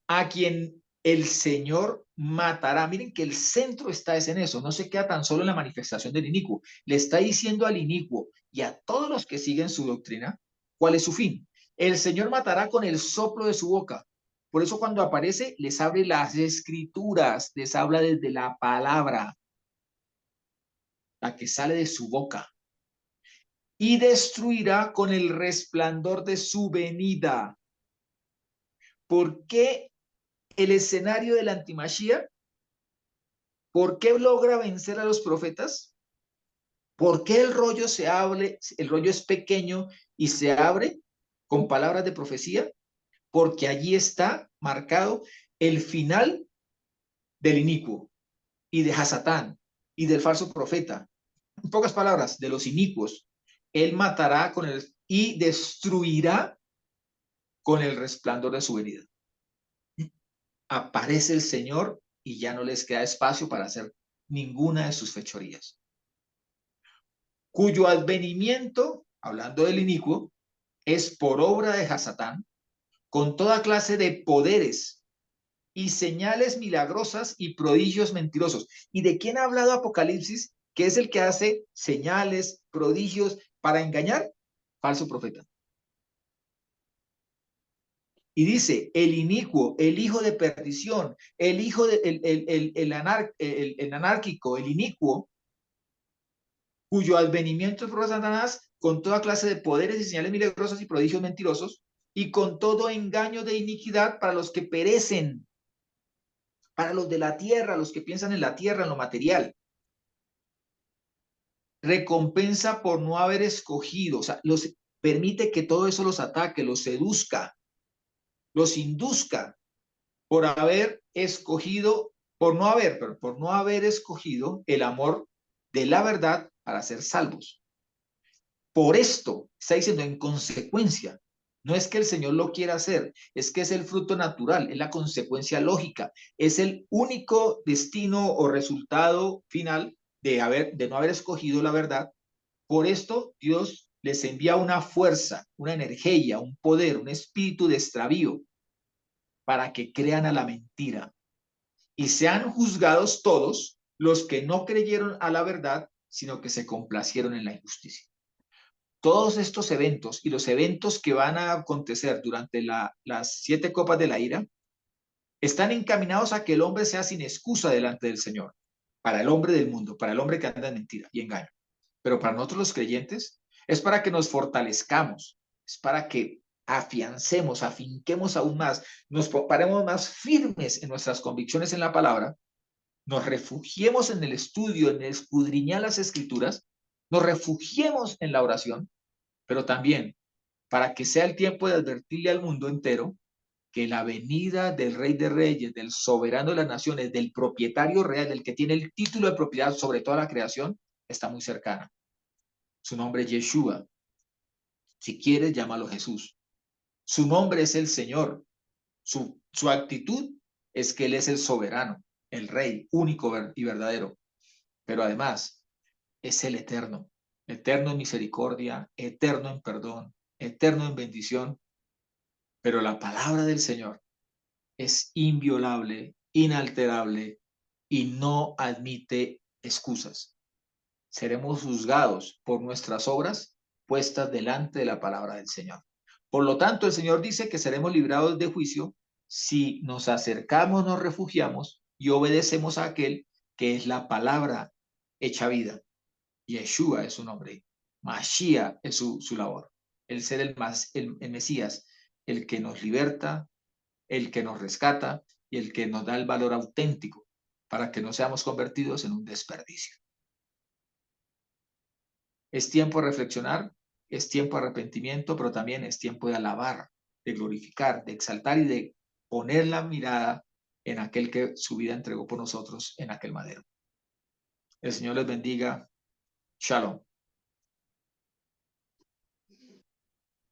a quien el Señor matará. Miren que el centro está en eso, no se queda tan solo en la manifestación del inicuo, le está diciendo al inicuo y a todos los que siguen su doctrina, ¿cuál es su fin? El Señor matará con el soplo de su boca. Por eso cuando aparece, les abre las escrituras, les habla desde la palabra, la que sale de su boca, y destruirá con el resplandor de su venida. ¿Por qué el escenario del antimachía? ¿Por qué logra vencer a los profetas? ¿Por qué el rollo el rollo es pequeño y se abre con palabras de profecía? Porque allí está marcado el final del inicuo y de Hasatán y del falso profeta. En pocas palabras, de los inicuos. Él matará y destruirá con el resplandor de su venida. Aparece el Señor y ya no les queda espacio para hacer ninguna de sus fechorías. Cuyo advenimiento, hablando del inicuo, es por obra de Hasatán, con toda clase de poderes y señales milagrosas y prodigios mentirosos. ¿Y de quién ha hablado Apocalipsis? Que es el que hace señales, prodigios para engañar. Falso profeta. Y dice, el inicuo, el hijo de perdición, el hijo de, el anárquico, el inicuo, cuyo advenimiento es por Satanás con toda clase de poderes y señales milagrosas y prodigios mentirosos, y con todo engaño de iniquidad para los que perecen, para los de la tierra, los que piensan en la tierra, en lo material. Recompensa por no haber escogido, o sea, permite que todo eso los ataque, los seduzca, los induzca por haber escogido, por no haber escogido el amor de la verdad para ser salvos. Por esto, está diciendo en consecuencia, no es que el Señor lo quiera hacer, es que es el fruto natural, es la consecuencia lógica, es el único destino o resultado final de no haber escogido la verdad. Por esto, Dios les envía una fuerza, una energía, un poder, un espíritu de extravío para que crean a la mentira y sean juzgados todos los que no creyeron a la verdad, sino que se complacieron en la injusticia. Todos estos eventos y los eventos que van a acontecer durante las 7 copas de la ira están encaminados a que el hombre sea sin excusa delante del Señor, para el hombre del mundo, para el hombre que anda en mentira y engaño. Pero para nosotros los creyentes es para que nos fortalezcamos, es para que afiancemos, afinquemos aún más, nos paremos más firmes en nuestras convicciones en la palabra, nos refugiemos en el estudio, en escudriñar las escrituras, nos refugiemos en la oración, pero también para que sea el tiempo de advertirle al mundo entero que la venida del Rey de Reyes, del soberano de las naciones, del propietario real, del que tiene el título de propiedad sobre toda la creación, está muy cercana. Su nombre es Yeshua. Si quieres, llámalo Jesús. Su nombre es el Señor. Su actitud es que Él es el soberano, el Rey, único y verdadero. Pero además, es el eterno. Eterno en misericordia, eterno en perdón, eterno en bendición. Pero la palabra del Señor es inviolable, inalterable y no admite excusas. Seremos juzgados por nuestras obras puestas delante de la palabra del Señor. Por lo tanto, el Señor dice que seremos librados de juicio si nos acercamos, nos refugiamos y obedecemos a aquel que es la palabra hecha vida. Yeshua es su nombre. Mashiach es su labor. El ser el Mesías, el que nos liberta, el que nos rescata y el que nos da el valor auténtico para que no seamos convertidos en un desperdicio. Es tiempo de reflexionar, es tiempo de arrepentimiento, pero también es tiempo de alabar, de glorificar, de exaltar y de poner la mirada en aquel que su vida entregó por nosotros en aquel madero. El Señor les bendiga. Shalom.